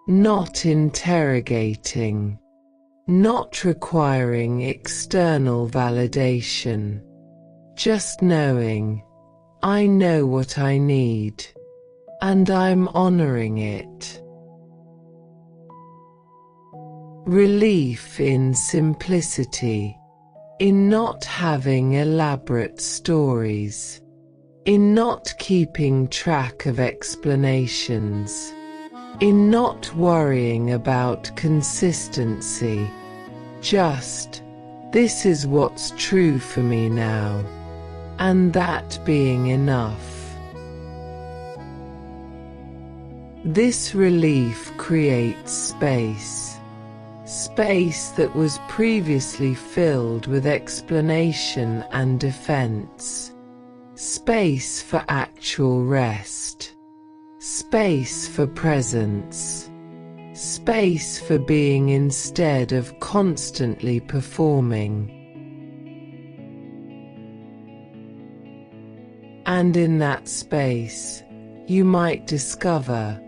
not interrogating, not requiring external validation, just knowing "I know what I need, and I'm honoring it". Relief in simplicity, in not having elaborate stories, in not keeping track of explanations, in not worrying about consistency, just "this is what's true for me now", and that being enough. This relief creates space. Space that was previously filled with explanation and defense. Space for actual rest. Space for presence. Space for being instead of constantly performing. And in that space, you might discover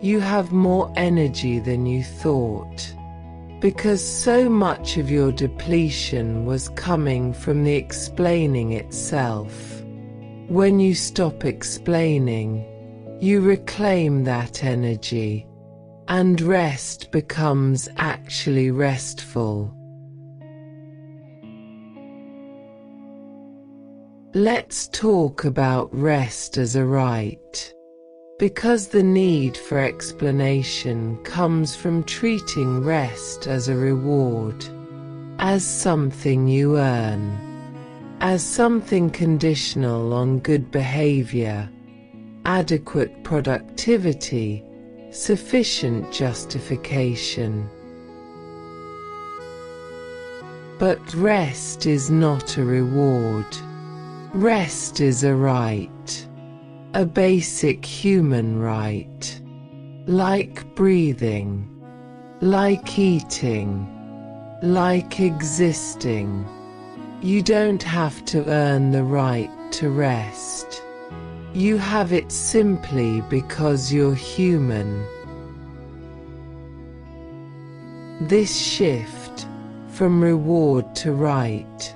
you have more energy than you thought, because so much of your depletion was coming from the explaining itself. When you stop explaining, you reclaim that energy, and rest becomes actually restful. Let's talk about rest as a right. Because the need for explanation comes from treating rest as a reward, as something you earn, as something conditional on good behavior, adequate productivity, sufficient justification. But rest is not a reward. Rest is a right, a basic human right, like breathing, like eating, like existing. You don't have to earn the right to rest. You have it simply because you're human. This shift from reward to right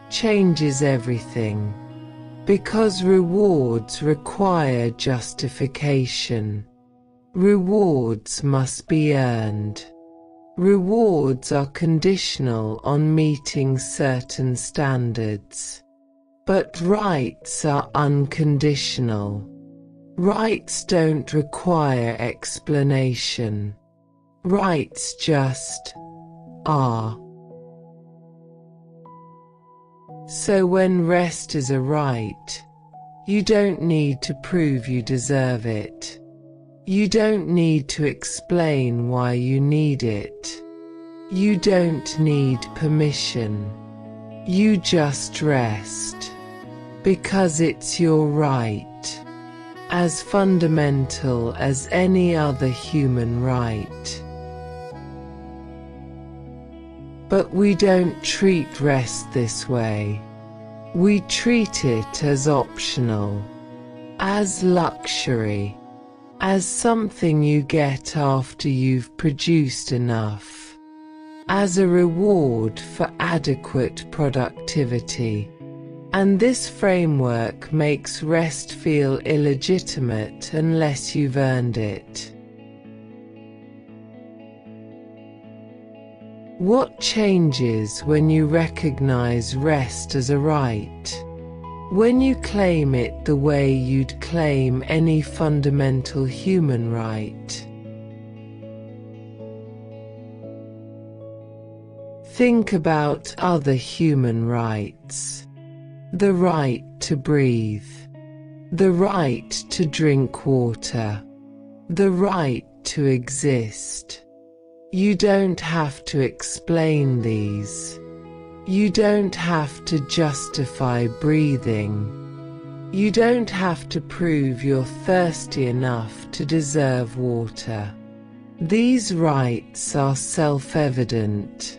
changes everything, because rewards require justification. Rewards must be earned. Rewards are conditional on meeting certain standards. But rights are unconditional. Rights don't require explanation. Rights just are. So when rest is a right, you don't need to prove you deserve it. You don't need to explain why you need it. You don't need permission. You just rest, because it's your right, as fundamental as any other human right. But we don't treat rest this way. We treat it as optional, as luxury, as something you get after you've produced enough, as a reward for adequate productivity. And this framework makes rest feel illegitimate unless you've earned it. What changes when you recognize rest as a right? When you claim it the way you'd claim any fundamental human right. Think about other human rights. The right to breathe. The right to drink water. The right to exist. You don't have to explain these. You don't have to justify breathing. You don't have to prove you're thirsty enough to deserve water. These rights are self-evident.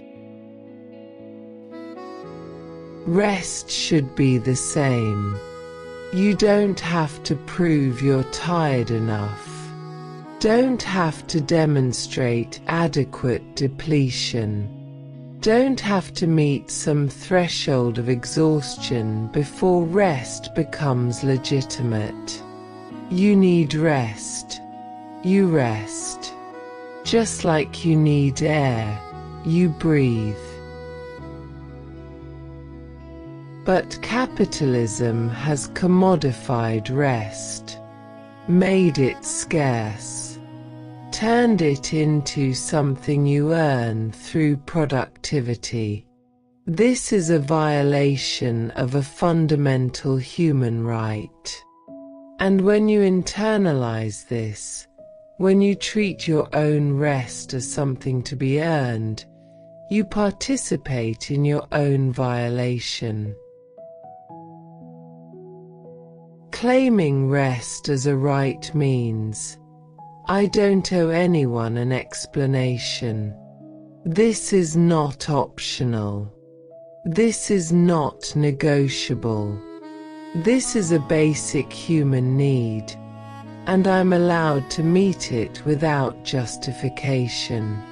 Rest should be the same. You don't have to prove you're tired enough. Don't have to demonstrate adequate depletion. Don't have to meet some threshold of exhaustion before rest becomes legitimate. You need rest. You rest. Just like you need air, you breathe. But capitalism has commodified rest, made it scarce, turned it into something you earn through productivity. This is a violation of a fundamental human right. And when you internalize this, when you treat your own rest as something to be earned, you participate in your own violation. Claiming rest as a right means, I don't owe anyone an explanation. This is not optional. This is not negotiable. This is a basic human need, and I'm allowed to meet it without justification.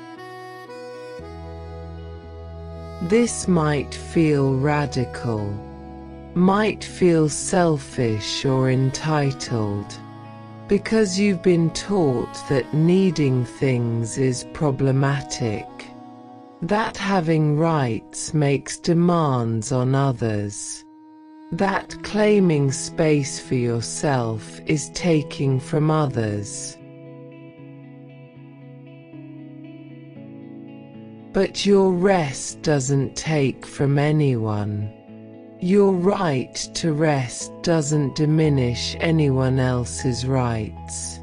This might feel radical, might feel selfish or entitled, because you've been taught that needing things is problematic, that having rights makes demands on others. That claiming space for yourself is taking from others. But your rest doesn't take from anyone. Your right to rest doesn't diminish anyone else's rights.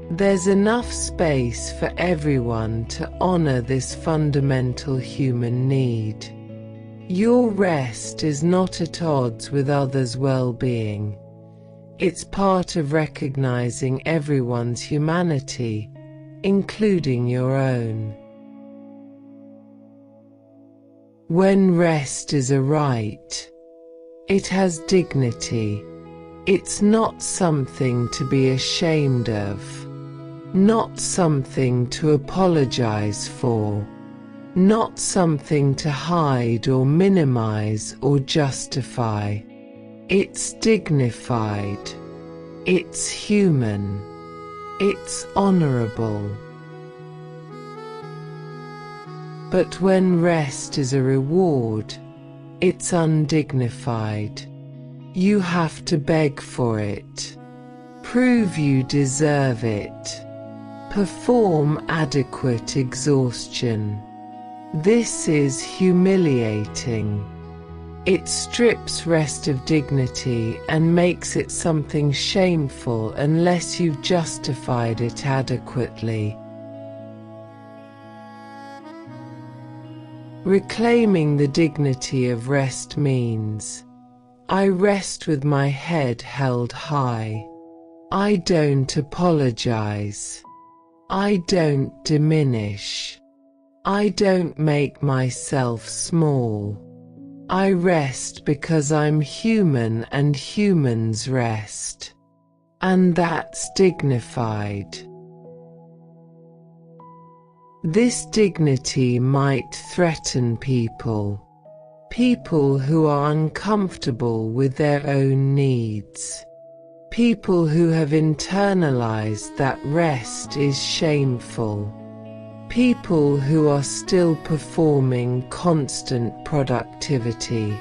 There's enough space for everyone to honor this fundamental human need. Your rest is not at odds with others' well-being. It's part of recognizing everyone's humanity, including your own. When rest is a right, it has dignity. It's not something to be ashamed of, not something to apologize for, not something to hide or minimize or justify. It's dignified. It's human. It's honorable. But when rest is a reward, it's undignified. You have to beg for it. Prove you deserve it. Perform adequate exhaustion. This is humiliating. It strips rest of dignity and makes it something shameful unless you've justified it adequately. Reclaiming the dignity of rest means, I rest with my head held high. I don't apologize. I don't diminish. I don't make myself small. I rest because I'm human and humans rest. And that's dignified. This dignity might threaten people who are uncomfortable with their own needs, people who have internalized that rest is shameful, people who are still performing constant productivity.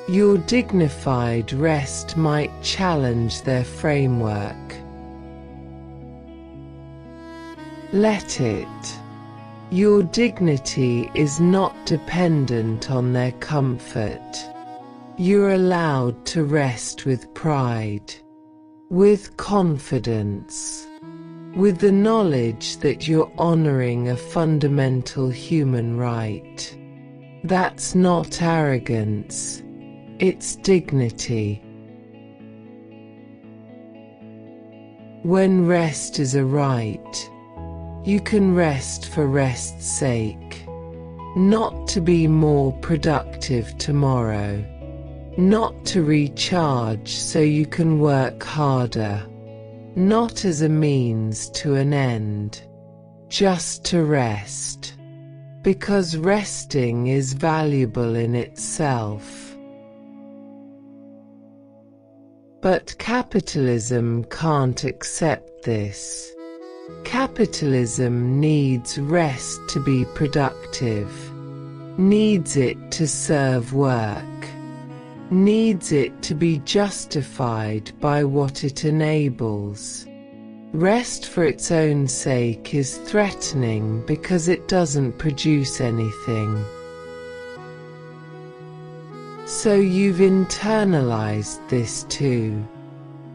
Your dignified rest might challenge their framework. Let it. Your dignity is not dependent on their comfort. You're allowed to rest with pride, with confidence, with the knowledge that you're honoring a fundamental human right. That's not arrogance, it's dignity. When rest is a right, you can rest for rest's sake, not to be more productive tomorrow, not to recharge so you can work harder, not as a means to an end, just to rest, because resting is valuable in itself. But capitalism can't accept this. Capitalism needs rest to be productive, needs it to serve work, needs it to be justified by what it enables. Rest for its own sake is threatening because it doesn't produce anything. So you've internalized this too.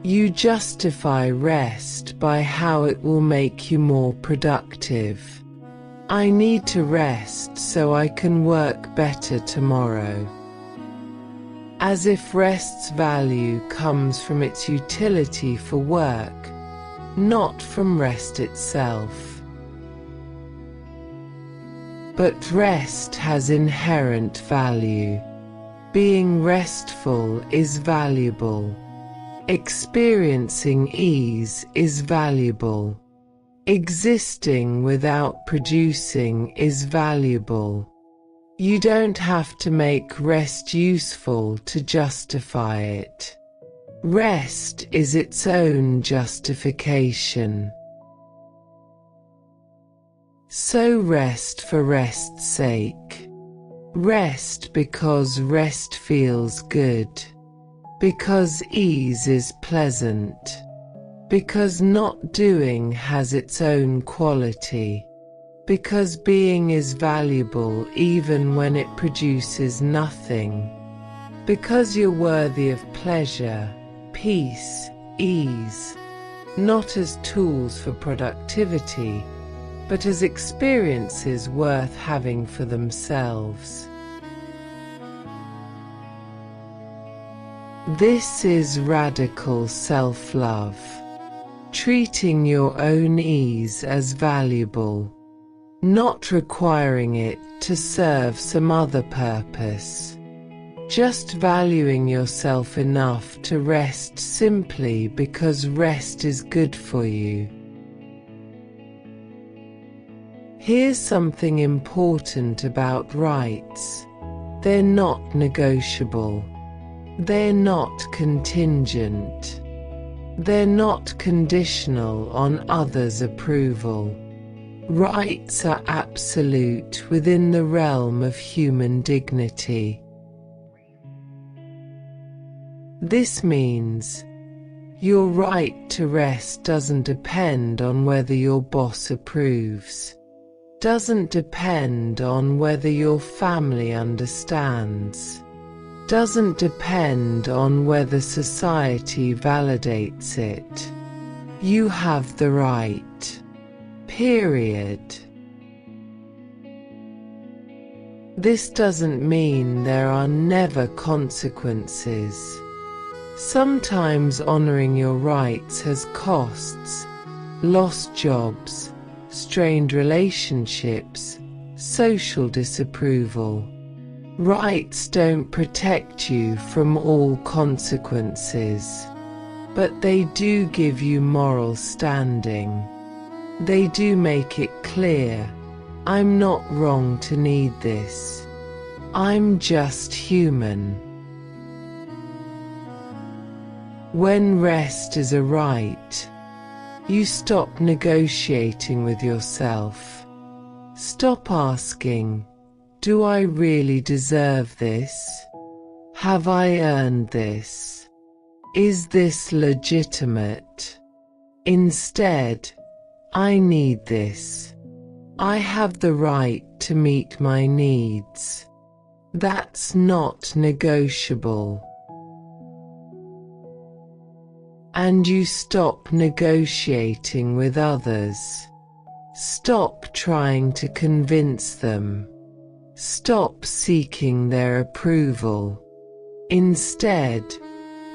You justify rest by how it will make you more productive. I need to rest so I can work better tomorrow. As if rest's value comes from its utility for work, not from rest itself. But rest has inherent value. Being restful is valuable. Experiencing ease is valuable. Existing without producing is valuable. You don't have to make rest useful to justify it. Rest is its own justification. So rest for rest's sake. Rest because rest feels good. because ease is pleasant, because not doing has its own quality, because being is valuable even when it produces nothing, because you're worthy of pleasure, peace, ease, not as tools for productivity, but as experiences worth having for themselves. This is radical self-love, treating your own ease as valuable, not requiring it to serve some other purpose, just valuing yourself enough to rest simply because rest is good for you. Here's something important about rights. They're not negotiable. They're not contingent. They're not conditional on others' approval. Rights are absolute within the realm of human dignity. This means your right to rest doesn't depend on whether your boss approves, doesn't depend on whether your family understands, doesn't depend on whether society validates it. You have the right. Period. This doesn't mean there are never consequences. Sometimes honoring your rights has costs, lost jobs, strained relationships, social disapproval. Rights don't protect you from all consequences, but they do give you moral standing. They do make it clear, I'm not wrong to need this. I'm just human. When rest is a right, you stop negotiating with yourself. Stop asking, do I really deserve this? Have I earned this? Is this legitimate? Instead, I need this. I have the right to meet my needs. That's not negotiable. And you stop negotiating with others. Stop trying to convince them. Stop seeking their approval. Instead,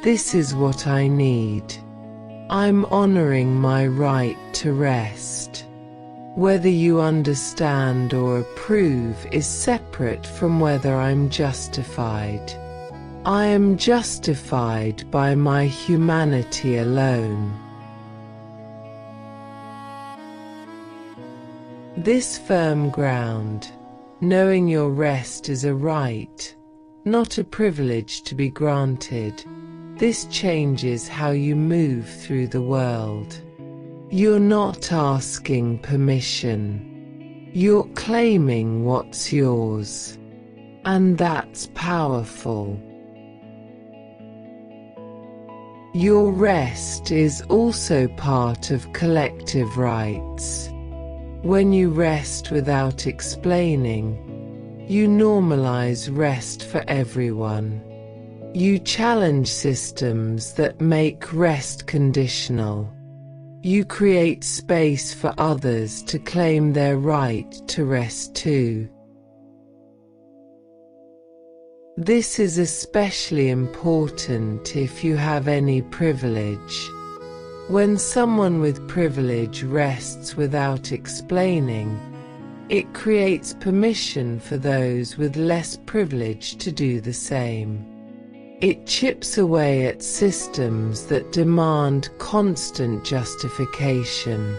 this is what I need. I'm honoring my right to rest. Whether you understand or approve is separate from whether I'm justified. I am justified by my humanity alone. This firm ground, knowing your rest is a right, not a privilege to be granted, this changes how you move through the world. You're not asking permission. You're claiming what's yours. And that's powerful. Your rest is also part of collective rights. When you rest without explaining, you normalize rest for everyone. You challenge systems that make rest conditional. You create space for others to claim their right to rest too. This is especially important if you have any privilege. When someone with privilege rests without explaining, it creates permission for those with less privilege to do the same. It chips away at systems that demand constant justification.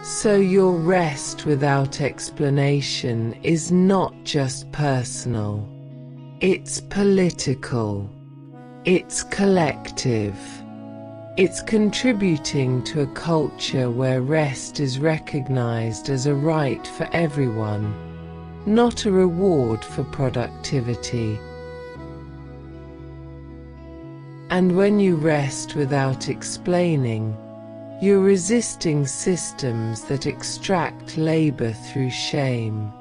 So your rest without explanation is not just personal. It's political. It's collective. It's contributing to a culture where rest is recognized as a right for everyone, not a reward for productivity. And when you rest without explaining, you're resisting systems that extract labor through shame,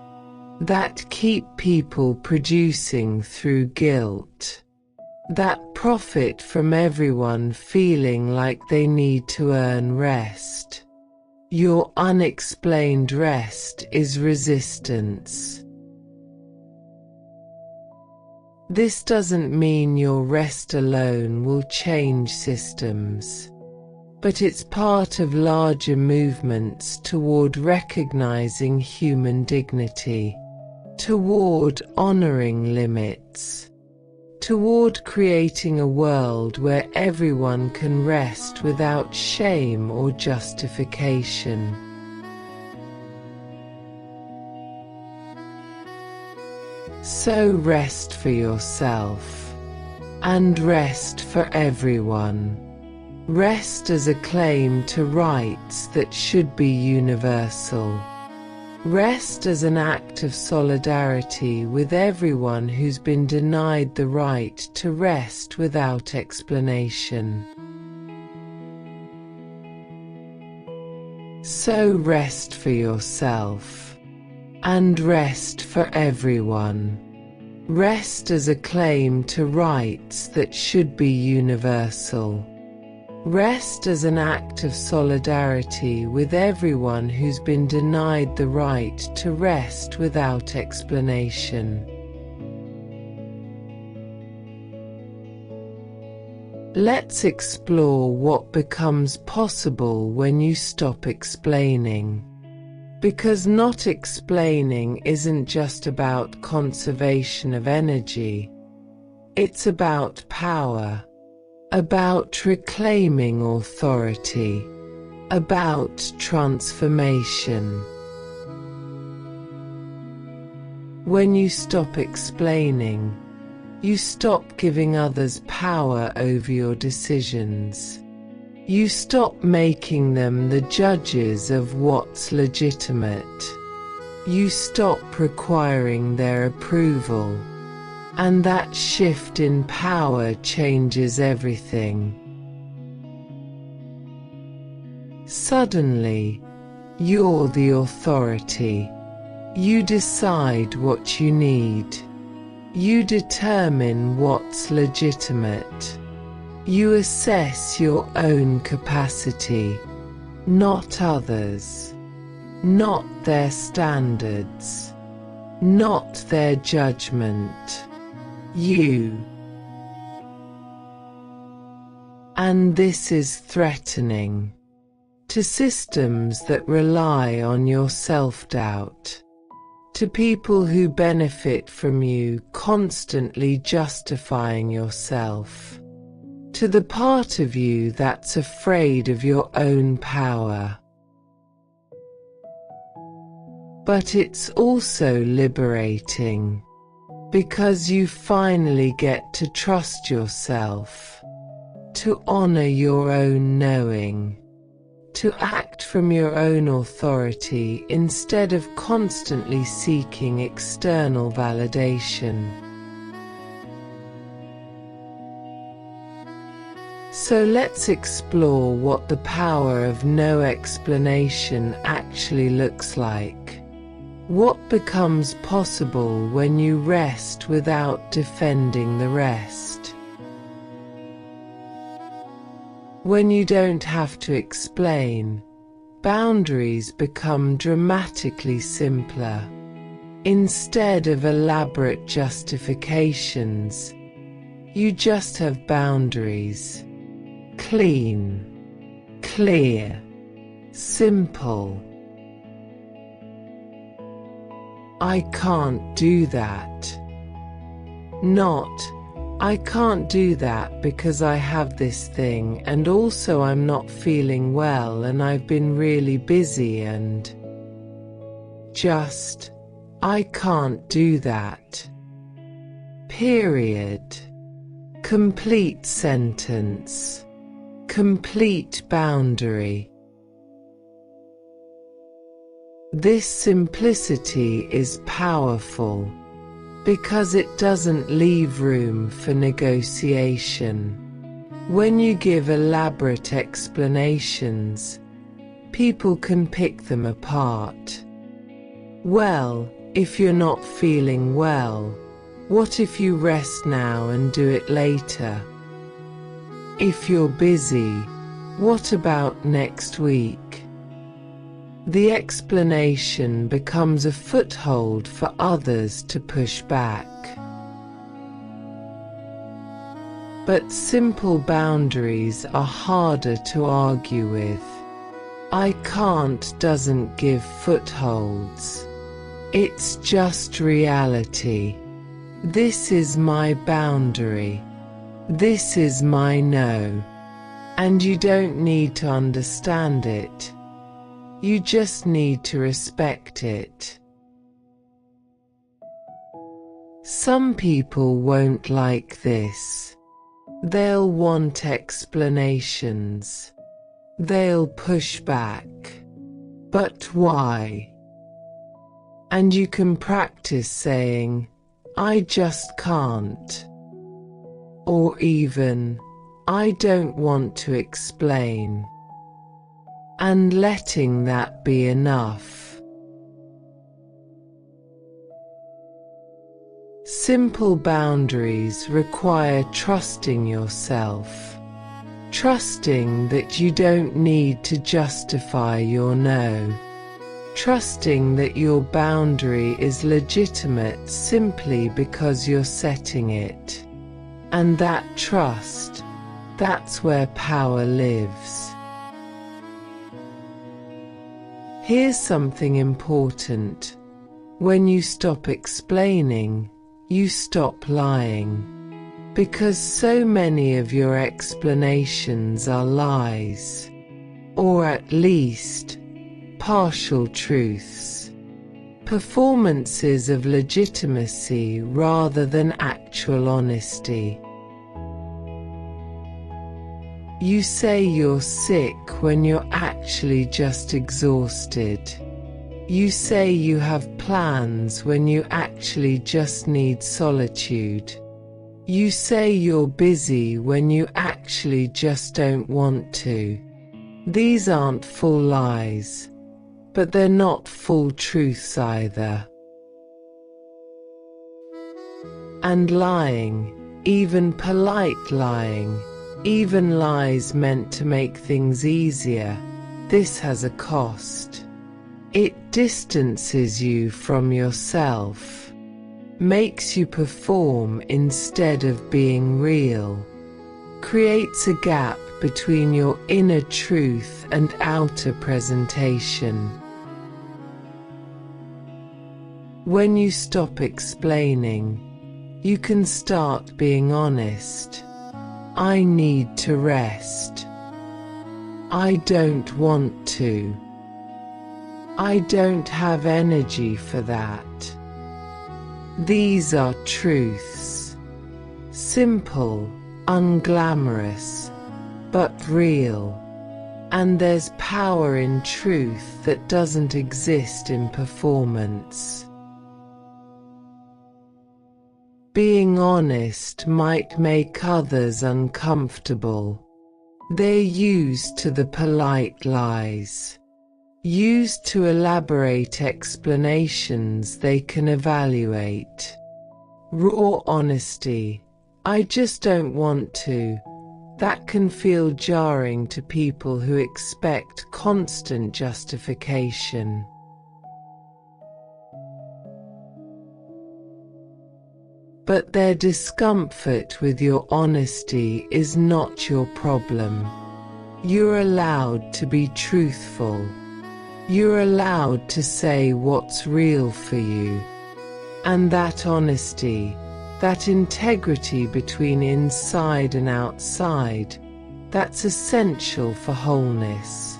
that keep people producing through guilt, that profit from everyone feeling like they need to earn rest. Your unexplained rest is resistance. This doesn't mean your rest alone will change systems, but it's part of larger movements toward recognizing human dignity, toward honoring limits, toward creating a world where everyone can rest without shame or justification. So rest for yourself, and rest for everyone. Rest as a claim to rights that should be universal. Rest as an act of solidarity with everyone who's been denied the right to rest without explanation. So rest for yourself, and rest for everyone. Rest as a claim to rights that should be universal. Rest as an act of solidarity with everyone who's been denied the right to rest without explanation. Let's explore what becomes possible when you stop explaining. Because not explaining isn't just about conservation of energy. It's about power. About reclaiming authority, about transformation. When you stop explaining, you stop giving others power over your decisions. You stop making them the judges of what's legitimate. You stop requiring their approval. And that shift in power changes everything. Suddenly, you're the authority. You decide what you need. You determine what's legitimate. You assess your own capacity, not others, not their standards, not their judgment. You. And this is threatening to systems that rely on your self-doubt, to people who benefit from you constantly justifying yourself, to the part of you that's afraid of your own power. But it's also liberating. Because you finally get to trust yourself, to honor your own knowing, to act from your own authority instead of constantly seeking external validation. So let's explore what the power of no explanation actually looks like. What becomes possible when you rest without defending the rest? When you don't have to explain, boundaries become dramatically simpler. Instead of elaborate justifications, you just have boundaries. Clean, clear, simple. I can't do that. Not, I can't do that because I have this thing and also I'm not feeling well and I've been really busy and just, I can't do that. Period. Complete sentence. Complete boundary. This simplicity is powerful because it doesn't leave room for negotiation. When you give elaborate explanations, people can pick them apart. Well, if you're not feeling well, what if you rest now and do it later? If you're busy, what about next week? The explanation becomes a foothold for others to push back. But simple boundaries are harder to argue with. I can't doesn't give footholds. It's just reality. This is my boundary. This is my no. And you don't need to understand it. You just need to respect it. Some people won't like this. They'll want explanations. They'll push back. But why? And you can practice saying, I just can't. Or even, I don't want to explain. And letting that be enough. Simple boundaries require trusting yourself. Trusting that you don't need to justify your no. Trusting that your boundary is legitimate simply because you're setting it. And that trust, that's where power lives. Here's something important. When you stop explaining, you stop lying. Because so many of your explanations are lies. Or at least, partial truths. Performances of legitimacy rather than actual honesty. You say you're sick when you're actually just exhausted. You say you have plans when you actually just need solitude. You say you're busy when you actually just don't want to. These aren't full lies, but they're not full truths either. And lying, even polite lying, even lies meant to make things easier, this has a cost. It distances you from yourself, makes you perform instead of being real, creates a gap between your inner truth and outer presentation. When you stop explaining, you can start being honest. I need to rest. I don't want to. I don't have energy for that. These are truths. Simple, unglamorous, but real. And there's power in truth that doesn't exist in performance. Being honest might make others uncomfortable. They're used to the polite lies, used to elaborate explanations they can evaluate. Raw honesty, I just don't want to, that can feel jarring to people who expect constant justification. But their discomfort with your honesty is not your problem. You're allowed to be truthful. You're allowed to say what's real for you. And that honesty, that integrity between inside and outside, that's essential for wholeness.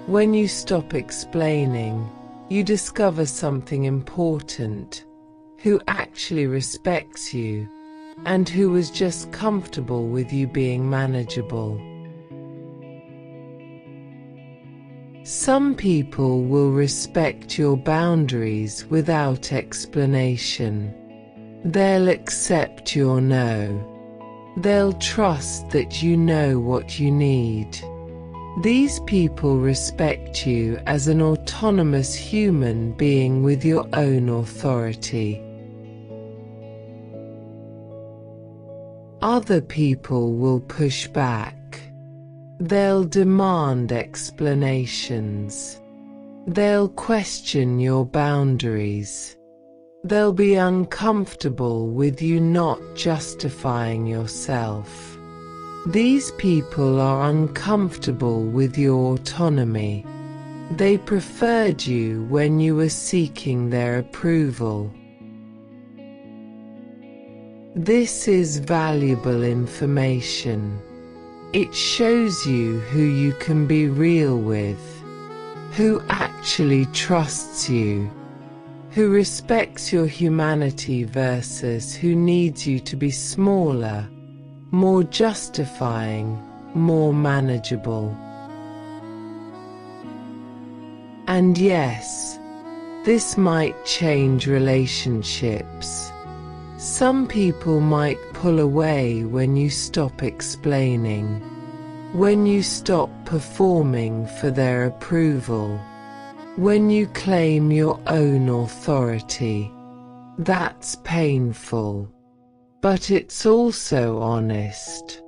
When you stop explaining, you discover something important, who actually respects you, and who was just comfortable with you being manageable. Some people will respect your boundaries without explanation. They'll accept your no. They'll trust that you know what you need. These people respect you as an autonomous human being with your own authority. Other people will push back. They'll demand explanations. They'll question your boundaries. They'll be uncomfortable with you not justifying yourself. These people are uncomfortable with your autonomy. They preferred you when you were seeking their approval. This is valuable information. It shows you who you can be real with, who actually trusts you, who respects your humanity versus who needs you to be smaller, more justifying, more manageable. And yes, this might change relationships. Some people might pull away when you stop explaining, when you stop performing for their approval, when you claim your own authority. That's painful, but it's also honest.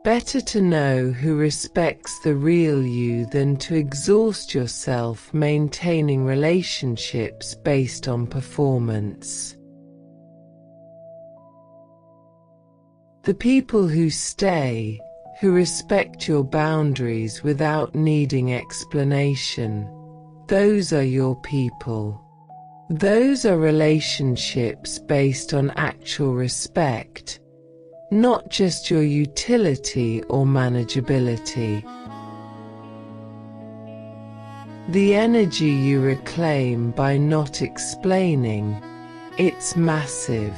Better to know who respects the real you than to exhaust yourself maintaining relationships based on performance. The people who stay, who respect your boundaries without needing explanation, those are your people. Those are relationships based on actual respect, not just your utility or manageability. The energy you reclaim by not explaining, it's massive.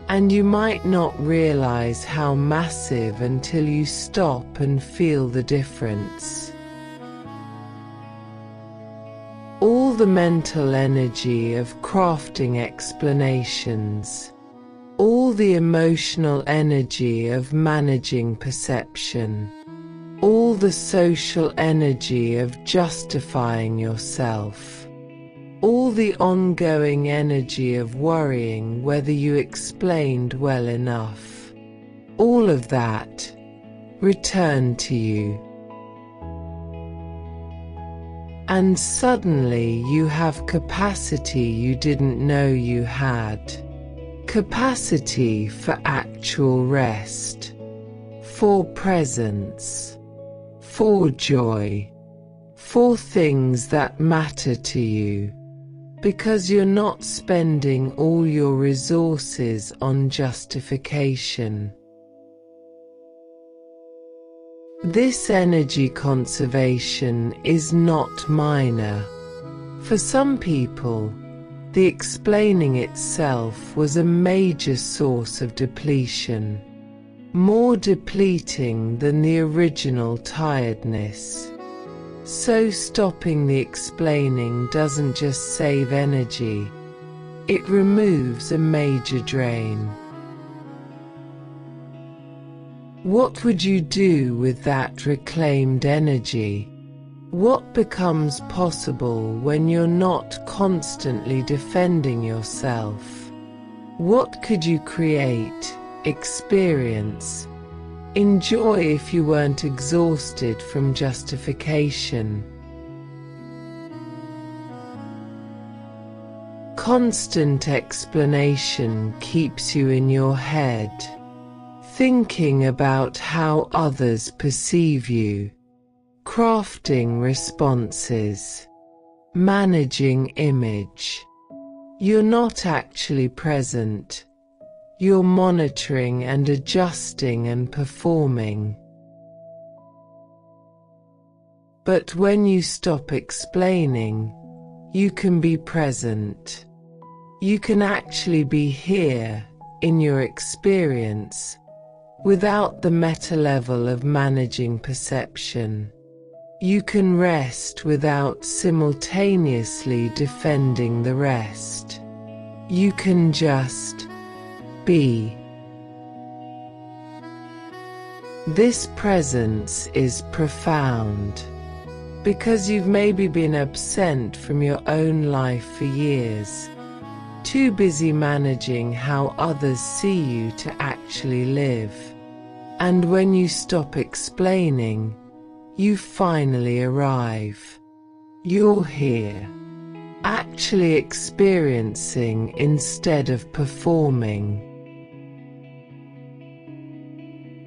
And you might not realize how massive until you stop and feel the difference. All the mental energy of crafting explanations, all the emotional energy of managing perception, all the social energy of justifying yourself, all the ongoing energy of worrying whether you explained well enough, all of that returned to you. And suddenly you have capacity you didn't know you had. Capacity for actual rest, for presence, for joy, for things that matter to you. Because you're not spending all your resources on justification. This energy conservation is not minor. For some people, the explaining itself was a major source of depletion, more depleting than the original tiredness. So stopping the explaining doesn't just save energy, it removes a major drain. What would you do with that reclaimed energy? What becomes possible when you're not constantly defending yourself? What could you create, experience, enjoy if you weren't exhausted from justification? Constant explanation keeps you in your head, thinking about how others perceive you, crafting responses, managing image. You're not actually present. You're monitoring and adjusting and performing. But when you stop explaining, you can be present. You can actually be here, in your experience, without the meta level of managing perception. You can rest without simultaneously defending the rest. You can just be. This presence is profound, because you've maybe been absent from your own life for years, too busy managing how others see you to actually live. And when you stop explaining, you finally arrive. You're here, actually experiencing instead of performing.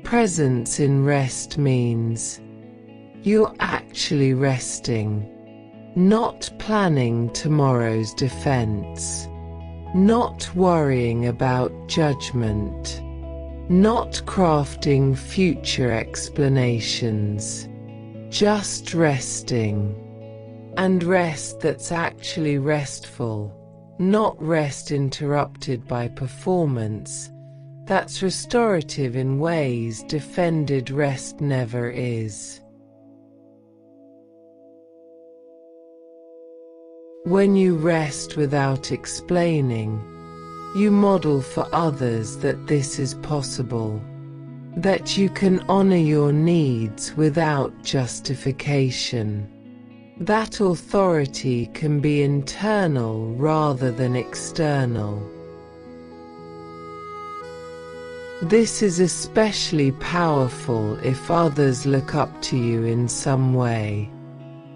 Presence in rest means you're actually resting, not planning tomorrow's defense, not worrying about judgment, not crafting future explanations, just resting. And rest that's actually restful, not rest interrupted by performance, that's restorative in ways defended rest never is. When you rest without explaining, you model for others that this is possible, that you can honor your needs without justification. That authority can be internal rather than external. This is especially powerful if others look up to you in some way.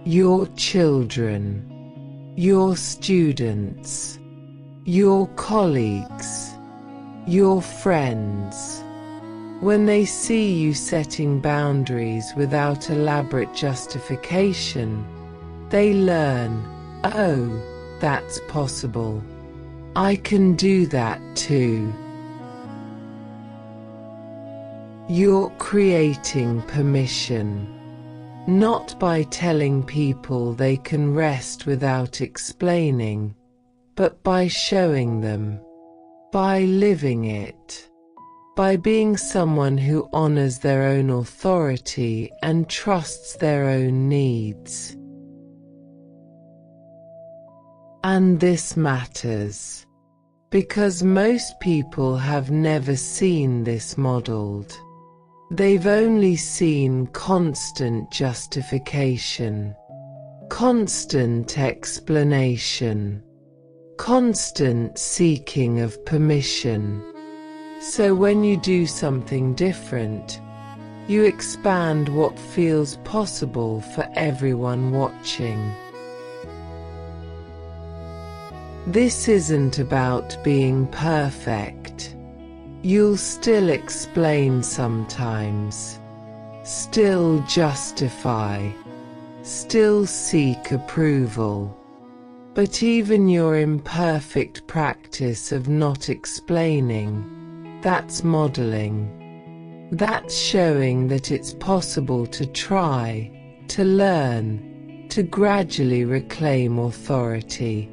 Your children, your students, your colleagues, your friends. When they see you setting boundaries without elaborate justification, they learn, oh, that's possible. I can do that too. You're creating permission, not by telling people they can rest without explaining, but by showing them, by living it, by being someone who honors their own authority and trusts their own needs. And this matters, because most people have never seen this modeled. They've only seen constant justification, constant explanation, constant seeking of permission. So when you do something different, you expand what feels possible for everyone watching. This isn't about being perfect. You'll still explain sometimes, still justify, still seek approval. But even your imperfect practice of not explaining, that's modeling. That's showing that it's possible to try, to learn, to gradually reclaim authority.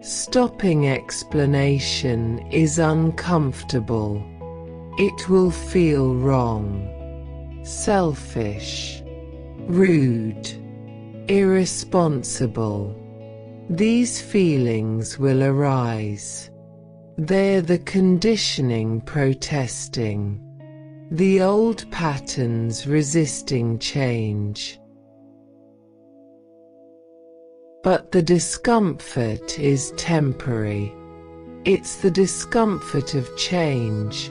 Stopping explanation is uncomfortable. It will feel wrong, selfish, rude, irresponsible. These feelings will arise. They're the conditioning protesting, the old patterns resisting change. But the discomfort is temporary. It's the discomfort of change,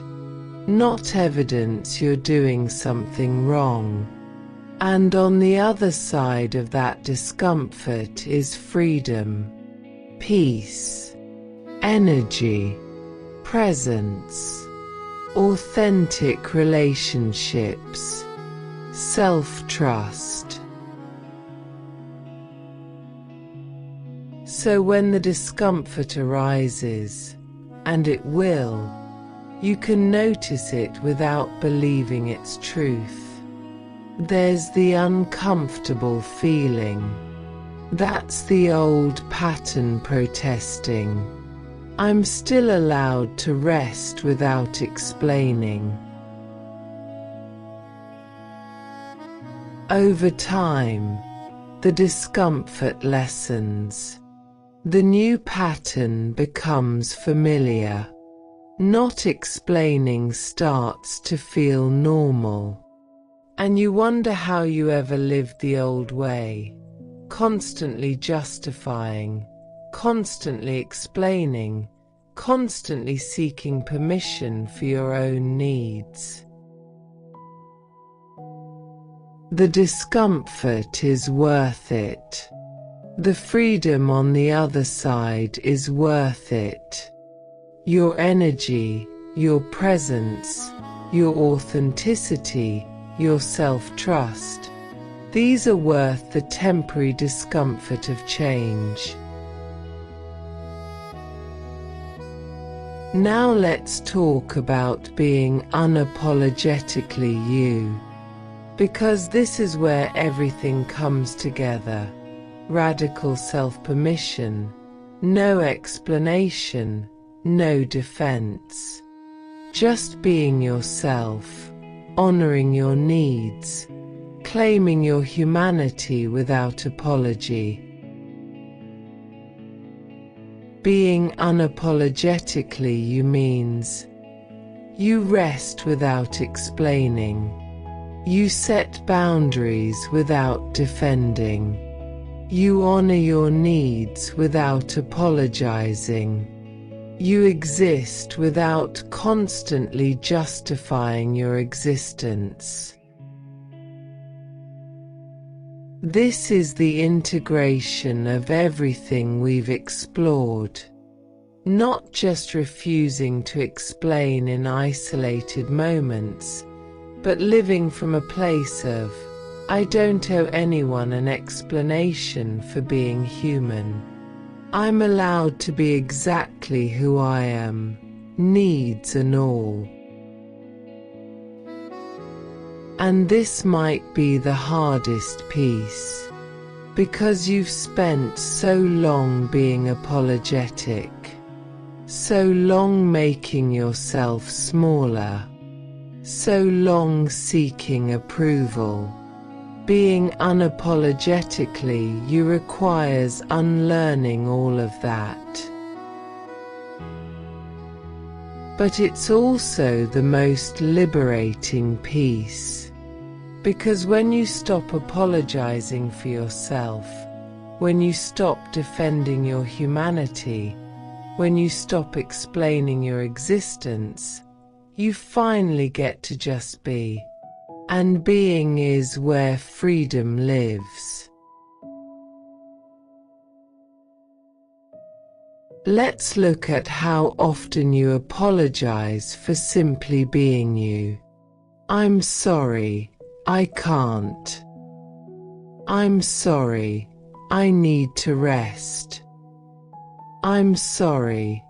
not evidence you're doing something wrong. And on the other side of that discomfort is freedom, peace, energy, presence, authentic relationships, self-trust. So when the discomfort arises, and it will, you can notice it without believing its truth. There's the uncomfortable feeling. That's the old pattern protesting. I'm still allowed to rest without explaining. Over time, the discomfort lessens. The new pattern becomes familiar. Not explaining starts to feel normal. And you wonder how you ever lived the old way, constantly justifying, constantly explaining, constantly seeking permission for your own needs. The discomfort is worth it. The freedom on the other side is worth it. Your energy, your presence, your authenticity, your self-trust, these are worth the temporary discomfort of change. Now let's talk about being unapologetically you. Because this is where everything comes together. Radical self-permission, no explanation, no defense. Just being yourself, honoring your needs, claiming your humanity without apology. Being unapologetically you means you rest without explaining. You set boundaries without defending. You honor your needs without apologizing. You exist without constantly justifying your existence. This is the integration of everything we've explored. Not just refusing to explain in isolated moments, but living from a place of, I don't owe anyone an explanation for being human. I'm allowed to be exactly who I am, needs and all. And this might be the hardest piece, because you've spent so long being apologetic, so long making yourself smaller, so long seeking approval. Being unapologetically you requires unlearning all of that. But it's also the most liberating piece, because when you stop apologizing for yourself, when you stop defending your humanity, when you stop explaining your existence, you finally get to just be. And being is where freedom lives. Let's look at how often you apologize for simply being you. I'm sorry, I can't. I'm sorry, I need to rest. I'm sorry,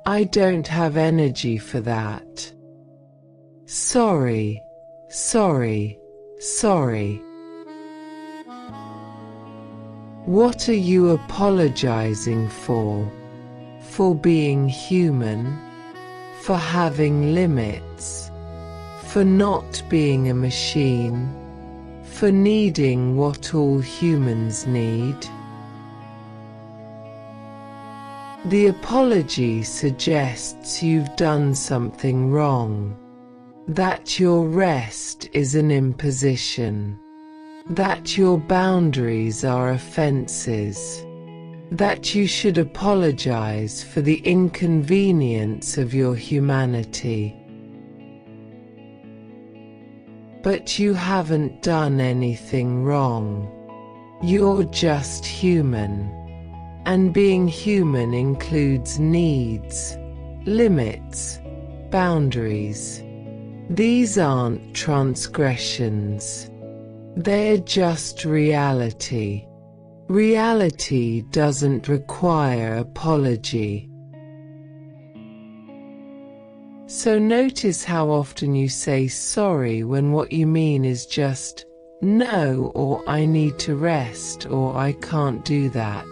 I don't have energy for that. Sorry, sorry, sorry. What are you apologizing for? For being human? For having limits? For not being a machine? For needing what all humans need? The apology suggests you've done something wrong. That your rest is an imposition, that your boundaries are offenses, that you should apologize for the inconvenience of your humanity. But you haven't done anything wrong. You're just human. And being human includes needs, limits, boundaries. These aren't transgressions. They're just reality. Reality doesn't require apology. So notice how often you say sorry when what you mean is just no, or I need to rest, or I can't do that.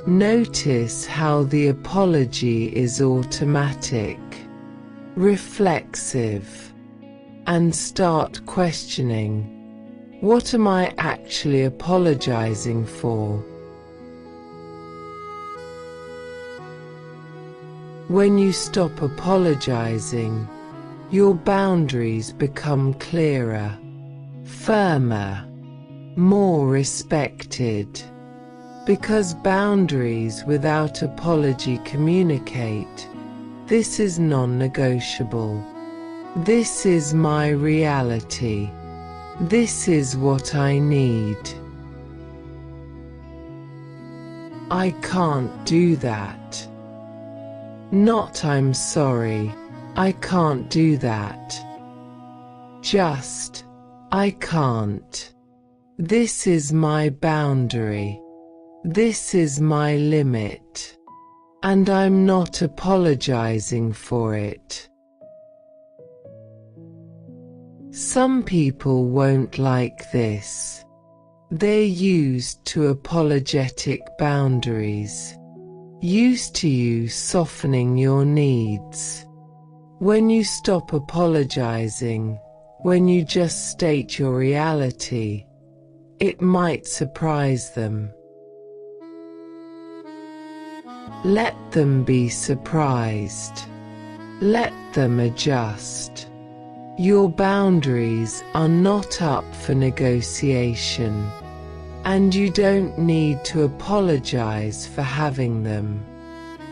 Notice how the apology is automatic, reflexive, and start questioning, what am I actually apologizing for? When you stop apologizing, your boundaries become clearer, firmer, more respected. Because boundaries without apology communicate, this is non-negotiable. This is my reality. This is what I need. I can't do that. Not I'm sorry, I can't do that. Just, I can't. This is my boundary. This is my limit. And I'm not apologizing for it. Some people won't like this. They're used to apologetic boundaries, used to you softening your needs. When you stop apologizing, when you just state your reality, it might surprise them. Let them be surprised. Let them adjust. Your boundaries are not up for negotiation, and you don't need to apologize for having them.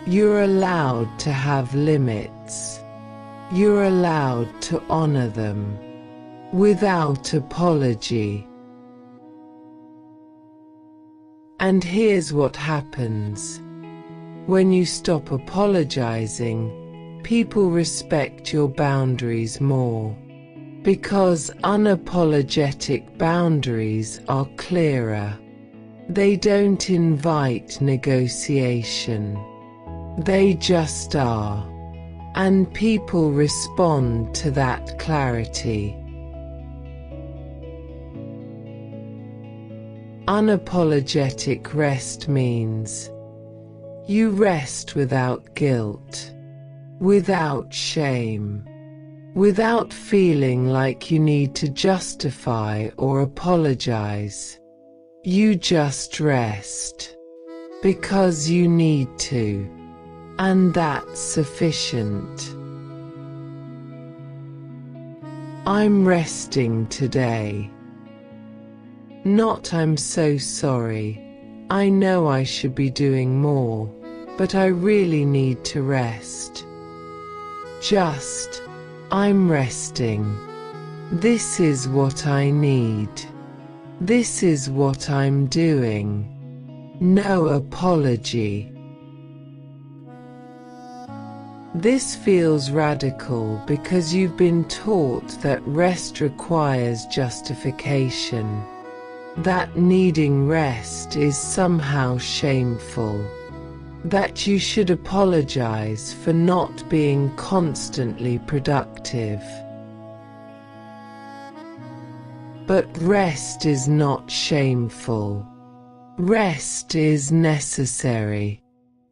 You're allowed to have limits. You're allowed to honor them, without apology. And here's what happens. When you stop apologizing, people respect your boundaries more, because unapologetic boundaries are clearer. They don't invite negotiation. They just are. And people respond to that clarity. Unapologetic rest means you rest without guilt, without shame, without feeling like you need to justify or apologize. You just rest because you need to, and that's sufficient. I'm resting today. Not I'm so sorry. I know I should be doing more, but I really need to rest. Just, I'm resting. This is what I need. This is what I'm doing. No apology. This feels radical because you've been taught that rest requires justification. That needing rest is somehow shameful. That you should apologize for not being constantly productive. But rest is not shameful. Rest is necessary.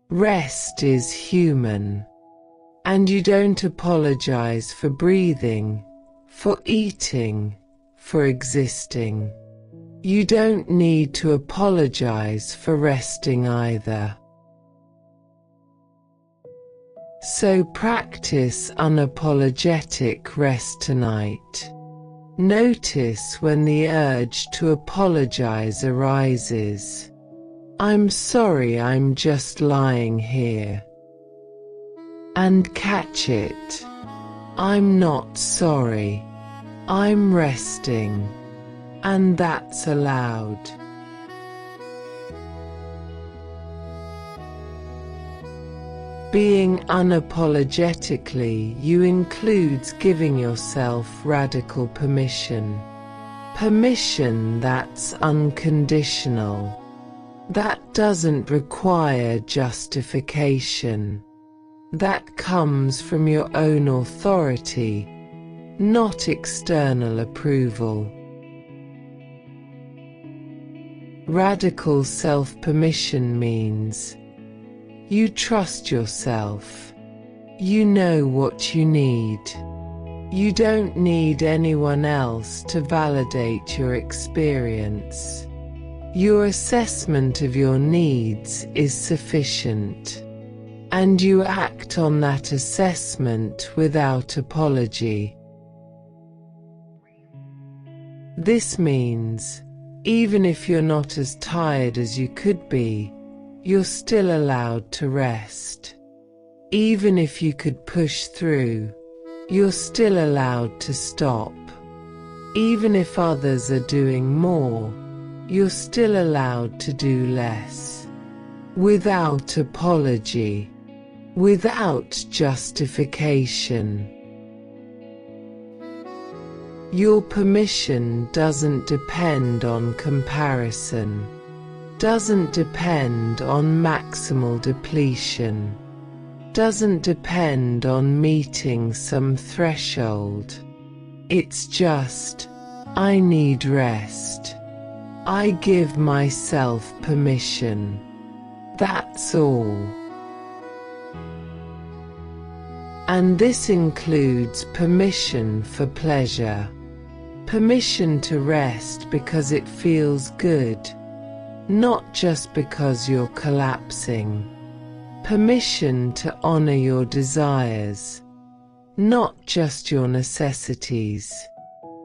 Rest is human. And you don't apologize for breathing, for eating, for existing. You don't need to apologize for resting either. So practice unapologetic rest tonight. Notice when the urge to apologize arises. I'm sorry, I'm just lying here. And catch it. I'm not sorry. I'm resting. And that's allowed. Being unapologetically you includes giving yourself radical permission. Permission that's unconditional. That doesn't require justification. That comes from your own authority, not external approval. Radical self-permission means you trust yourself. You know what you need. You don't need anyone else to validate your experience. Your assessment of your needs is sufficient. and you act on that assessment without apology. This means, even if you're not as tired as you could be, you're still allowed to rest. Even if you could push through, you're still allowed to stop. Even if others are doing more, you're still allowed to do less. Without apology. Without justification. Your permission doesn't depend on comparison, doesn't depend on maximal depletion, doesn't depend on meeting some threshold. It's just, I need rest. I give myself permission. That's all. And this includes permission for pleasure. Permission to rest because it feels good, not just because you're collapsing. Permission to honor your desires, not just your necessities.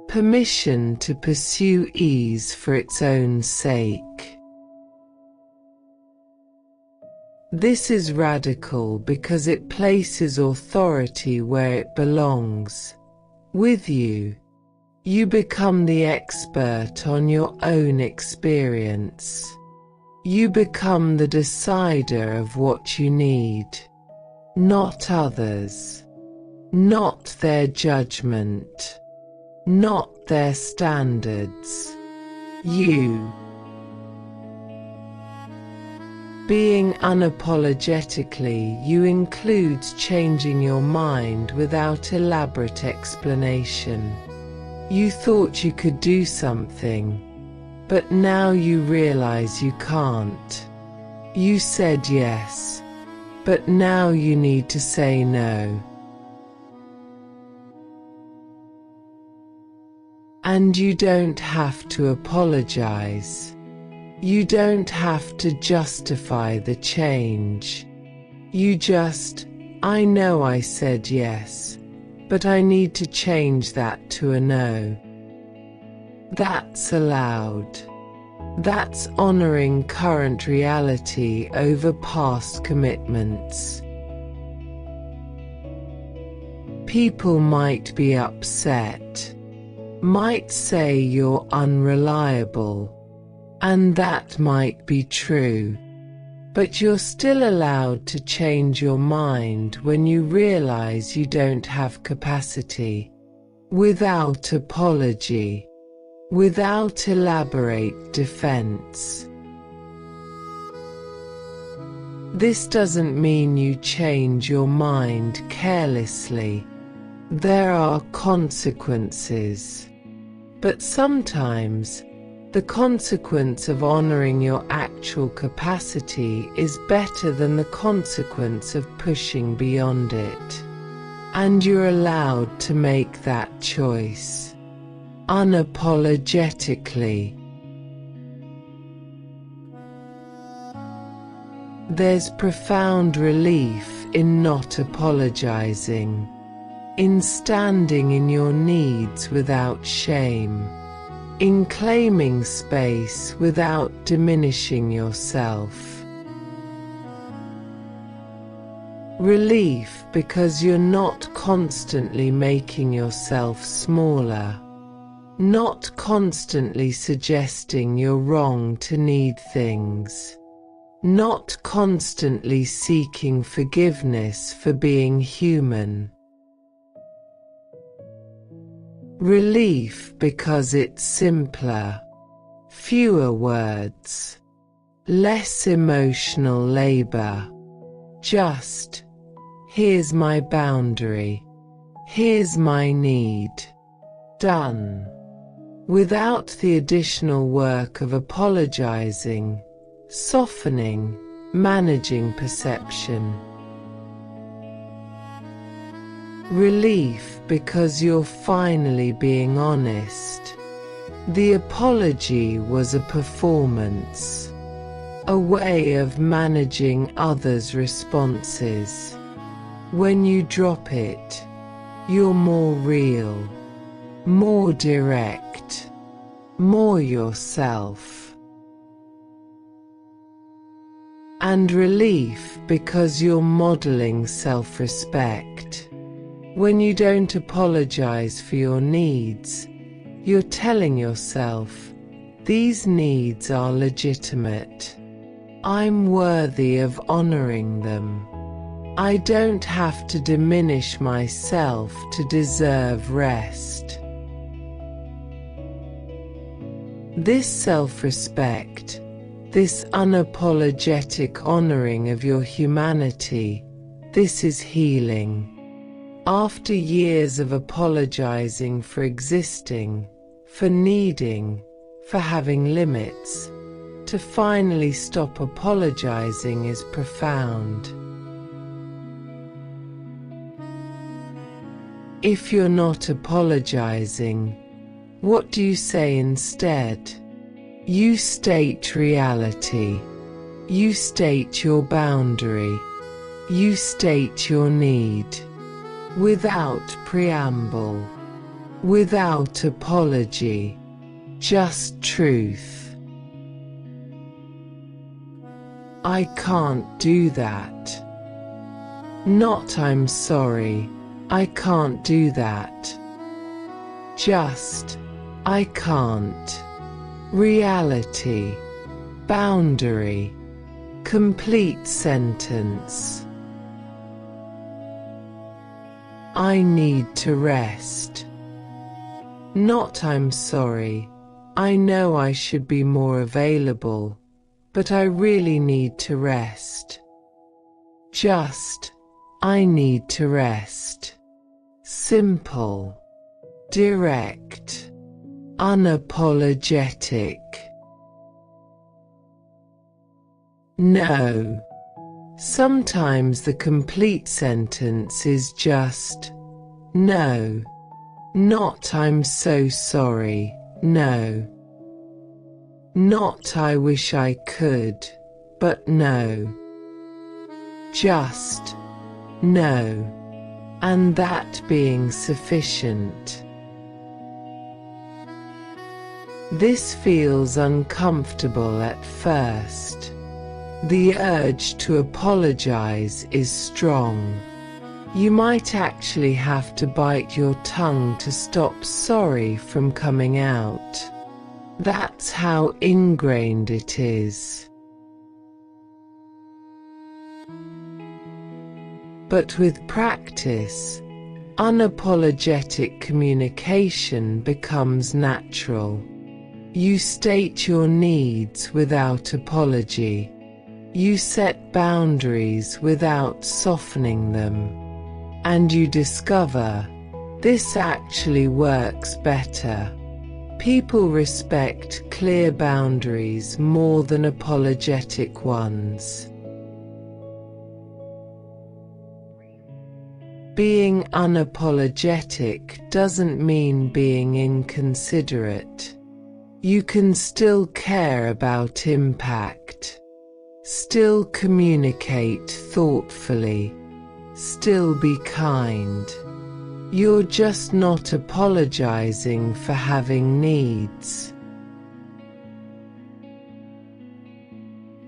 Permission to pursue ease for its own sake. This is radical because it places authority where it belongs, with you. You become the expert on your own experience. You become the decider of what you need, not others, not their judgment, not their standards. You. Being unapologetically you includes changing your mind without elaborate explanation. You thought you could do something, but now you realize you can't. You said yes, but now you need to say no. And you don't have to apologize. You don't have to justify the change. You just, I know I said yes, but I need to change that to a no. That's allowed. That's honoring current reality over past commitments. People might be upset, might say you're unreliable, and that might be true. But you're still allowed to change your mind when you realize you don't have capacity. Without apology. Without elaborate defense. This doesn't mean you change your mind carelessly. There are consequences. But sometimes, the consequence of honoring your actual capacity is better than the consequence of pushing beyond it. And you're allowed to make that choice. Unapologetically. There's profound relief in not apologizing, in standing in your needs without shame, in claiming space without diminishing yourself. Relief because you're not constantly making yourself smaller, not constantly suggesting you're wrong to need things, not constantly seeking forgiveness for being human. Relief because it's simpler, fewer words, less emotional labor. Just, here's my boundary, here's my need. Done. Without the additional work of apologizing, softening, managing perception. Relief because you're finally being honest. The apology was a performance. a way of managing others' responses. When you drop it, you're more real, more direct, more yourself. And relief because you're modeling self-respect. When you don't apologize for your needs, you're telling yourself, these needs are legitimate. I'm worthy of honoring them. I don't have to diminish myself to deserve rest. This self-respect, this unapologetic honoring of your humanity, this is healing. After years of apologizing for existing, for needing, for having limits, to finally stop apologizing is profound. If you're not apologizing, what do you say instead? You state reality. You state your boundary. You state your need. Without preamble. Without apology. Just truth. I can't do that. Not I'm sorry. I can't do that. Just, I can't. Reality. Boundary. Complete sentence. I need to rest. Not I'm sorry. I know I should be more available, but I really need to rest. Just, I need to rest. Simple. Direct. Unapologetic. No. Sometimes the complete sentence is just, no. Not I'm so sorry, no. Not I wish I could, but no. Just, no. And that being sufficient. This feels uncomfortable at first. The urge to apologize is strong. You might actually have to bite your tongue to stop sorry from coming out. That's how ingrained it is. But with practice, unapologetic communication becomes natural. You state your needs without apology. You set boundaries without softening them. And you discover, this actually works better. People respect clear boundaries more than apologetic ones. Being unapologetic doesn't mean being inconsiderate. You can still care about impact. Still communicate thoughtfully. Still be kind. You're just not apologizing for having needs.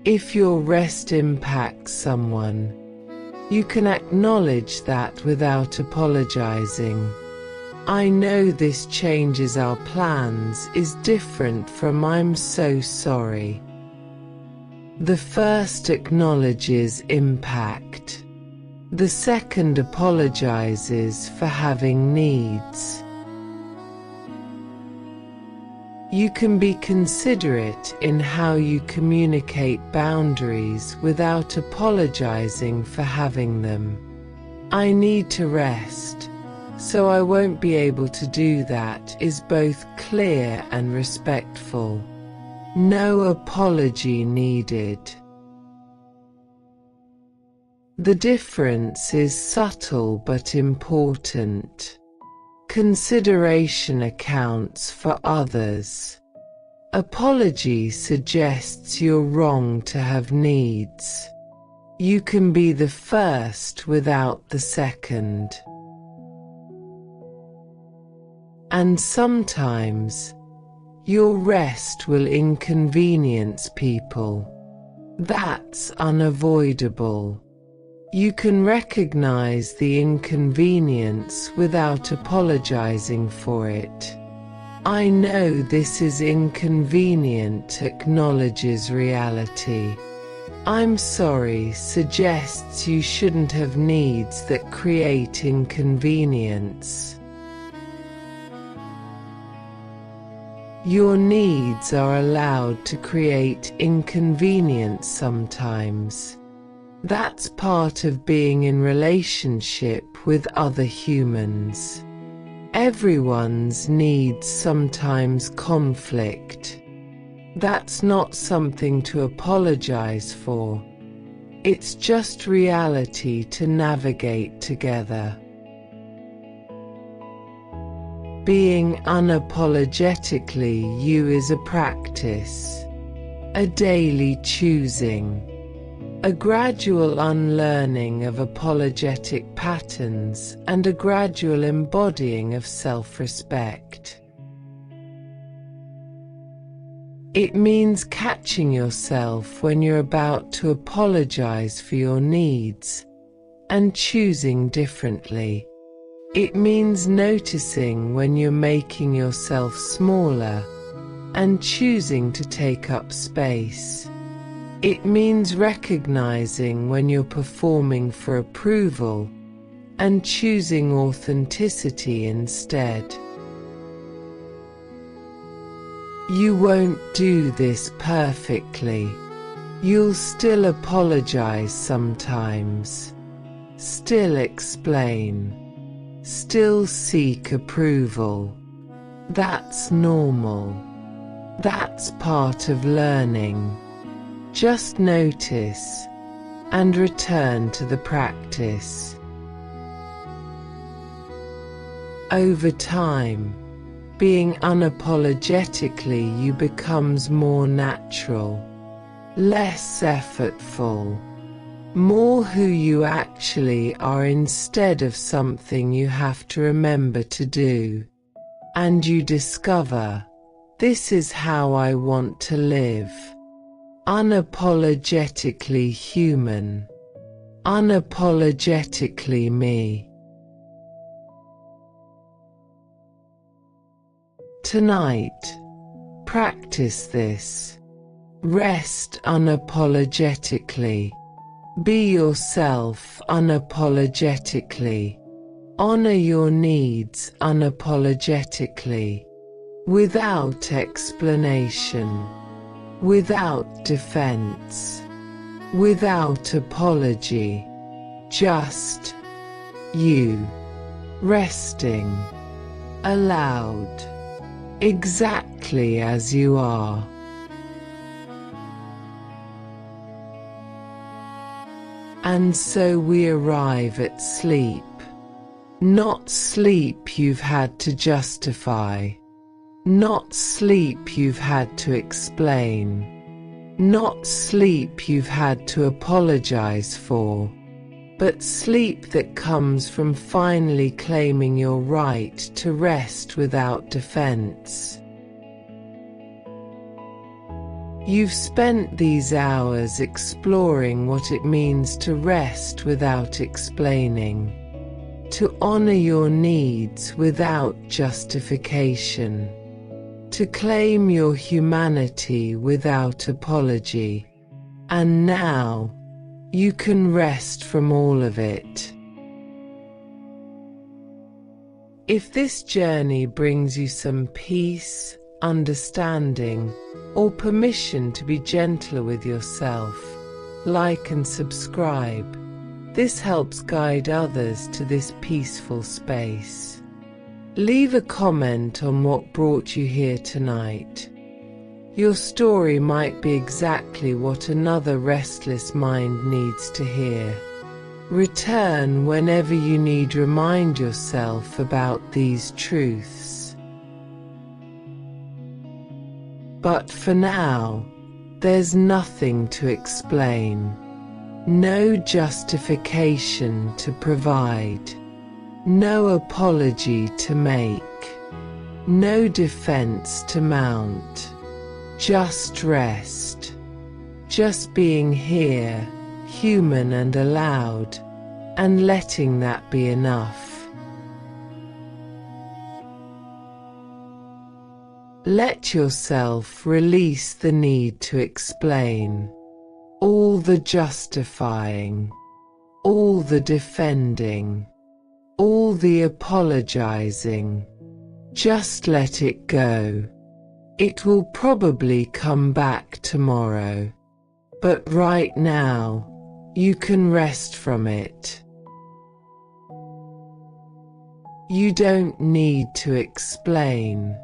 If your rest impacts someone, you can acknowledge that without apologizing. I know this changes our plans is different from I'm so sorry. The first acknowledges impact. The second apologizes for having needs. You can be considerate in how you communicate boundaries without apologizing for having them. I need to rest, so I won't be able to do that is both clear and respectful. No apology needed. The difference is subtle but important. Consideration accounts for others. Apology suggests you're wrong to have needs. You can be the first without the second. And sometimes, your rest will inconvenience people. That's unavoidable. You can recognize the inconvenience without apologizing for it. I know this is inconvenient acknowledges reality. I'm sorry suggests you shouldn't have needs that create inconvenience. Your needs are allowed to create inconvenience sometimes. That's part of being in relationship with other humans. Everyone's needs sometimes conflict. That's not something to apologize for. It's just reality to navigate together. Being unapologetically you is a practice, a daily choosing, a gradual unlearning of apologetic patterns and a gradual embodying of self-respect. It means catching yourself when you're about to apologize for your needs and choosing differently. It means noticing when you're making yourself smaller and choosing to take up space. It means recognizing when you're performing for approval and choosing authenticity instead. You won't do this perfectly. You'll still apologize sometimes, still explain, still seek approval. That's normal. That's part of learning. Just notice and return to the practice. Over time, being unapologetically you becomes more natural, less effortful, more who you actually are instead of something you have to remember to do. And you discover, this is how I want to live. Unapologetically human. Unapologetically me. Tonight, practice this. Rest unapologetically. Be yourself unapologetically. Honor your needs unapologetically. Without explanation. Without defense. Without apology. Just you. Resting. Allowed. Exactly as you are. And so we arrive at sleep. Not sleep you've had to justify. Not sleep you've had to explain. Not sleep you've had to apologize for. But sleep that comes from finally claiming your right to rest without defense. You've spent these hours exploring what it means to rest without explaining, to honor your needs without justification, to claim your humanity without apology. And now, you can rest from all of it. If this journey brings you some peace, understanding, or permission to be gentler with yourself, like and subscribe. This helps guide others to this peaceful space. Leave a comment on what brought you here tonight. Your story might be exactly what another restless mind needs to hear. Return whenever you need to remind yourself about these truths. But for now, there's nothing to explain. No justification to provide. No apology to make. No defense to mount. Just rest. Just being here, human and allowed, and letting that be enough. Let yourself release the need to explain. All the justifying, all the defending, all the apologizing. Just let it go. It will probably come back tomorrow. But right now, you can rest from it. You don't need to explain.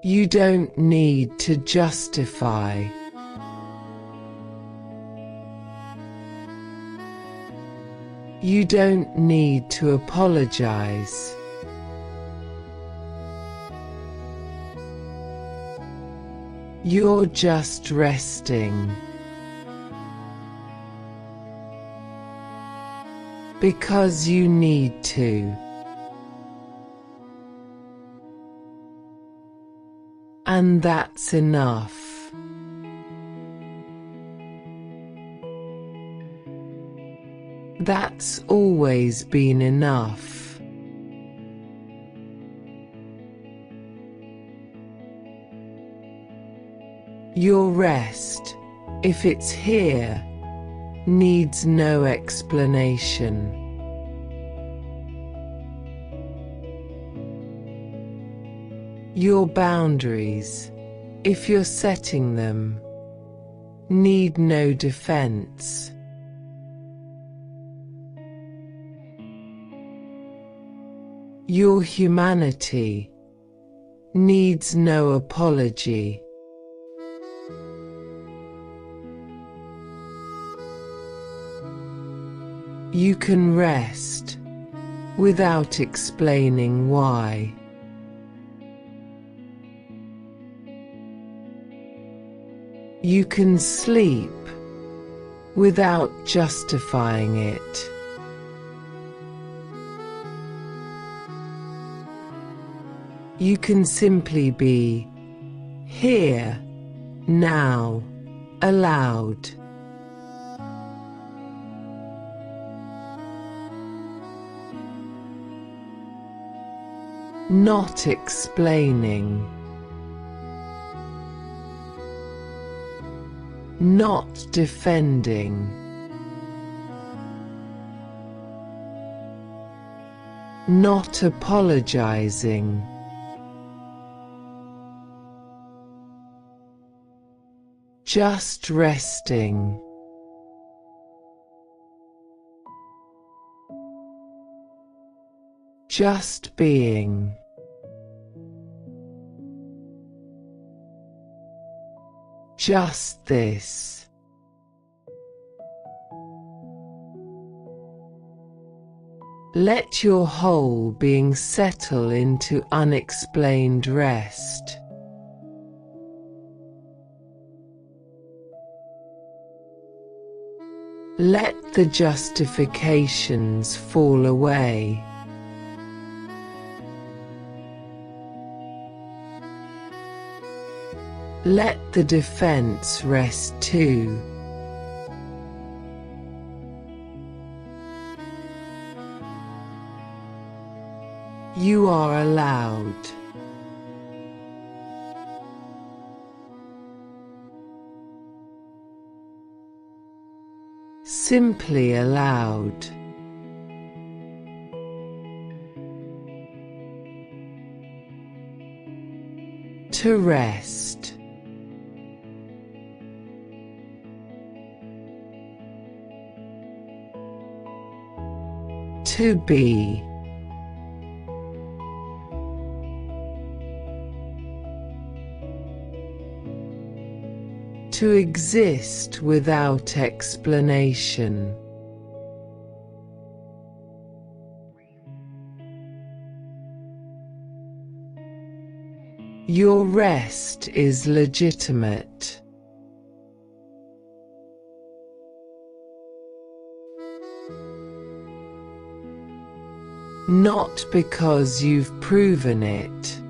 You don't need to justify. You don't need to apologize. You're just resting. Because you need to. And that's enough. That's always been enough. Your rest, if it's here, needs no explanation. Your boundaries, if you're setting them, need no defense. Your humanity needs no apology. You can rest without explaining why. You can sleep without justifying it. You can simply be here, now, allowed. Not explaining. Not defending. Not apologizing. Just resting. Just being. Just this. Let your whole being settle into unexplained rest. Let the justifications fall away. Let the defense rest too. You are allowed. Simply allowed. To rest. To be. To exist without explanation. Your rest is legitimate. Not because you've proven it.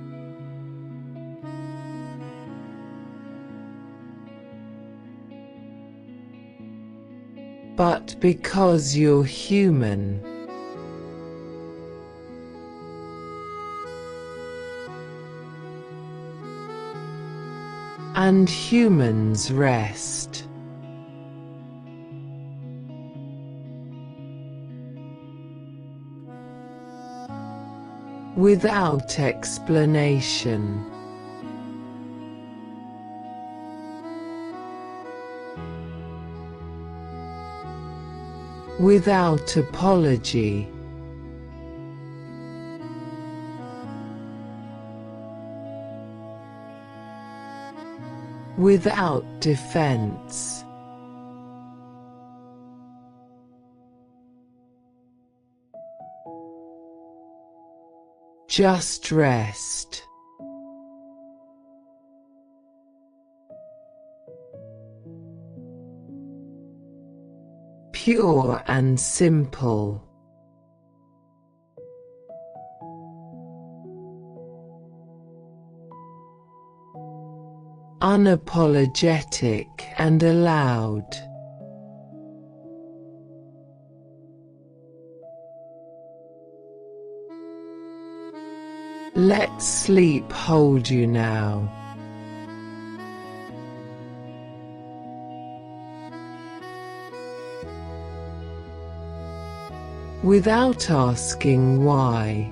But because you're human. And humans rest. Without explanation. Without apology. Without defense. Just rest. Pure and simple. Unapologetic and allowed. Let sleep hold you now. Without asking why.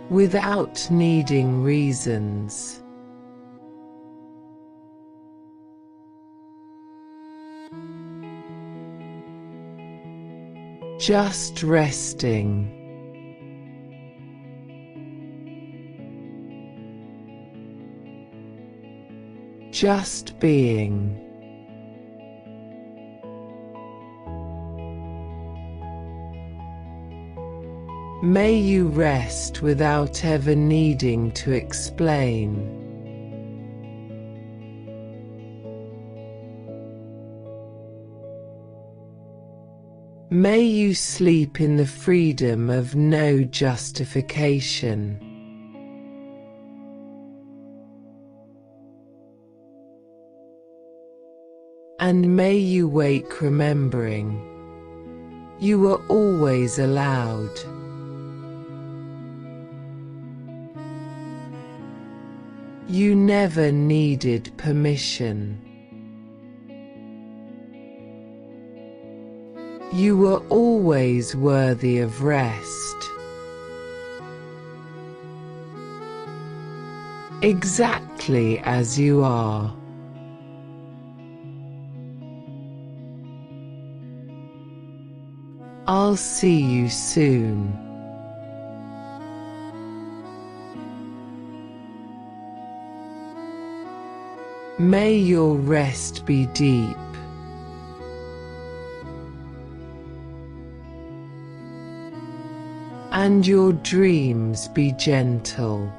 Without needing reasons. Just resting. Just being. May you rest without ever needing to explain. May you sleep in the freedom of no justification. And may you wake remembering you were always allowed. You never needed permission. You were always worthy of rest. Exactly as you are. I'll see you soon. May your rest be deep. And your dreams be gentle.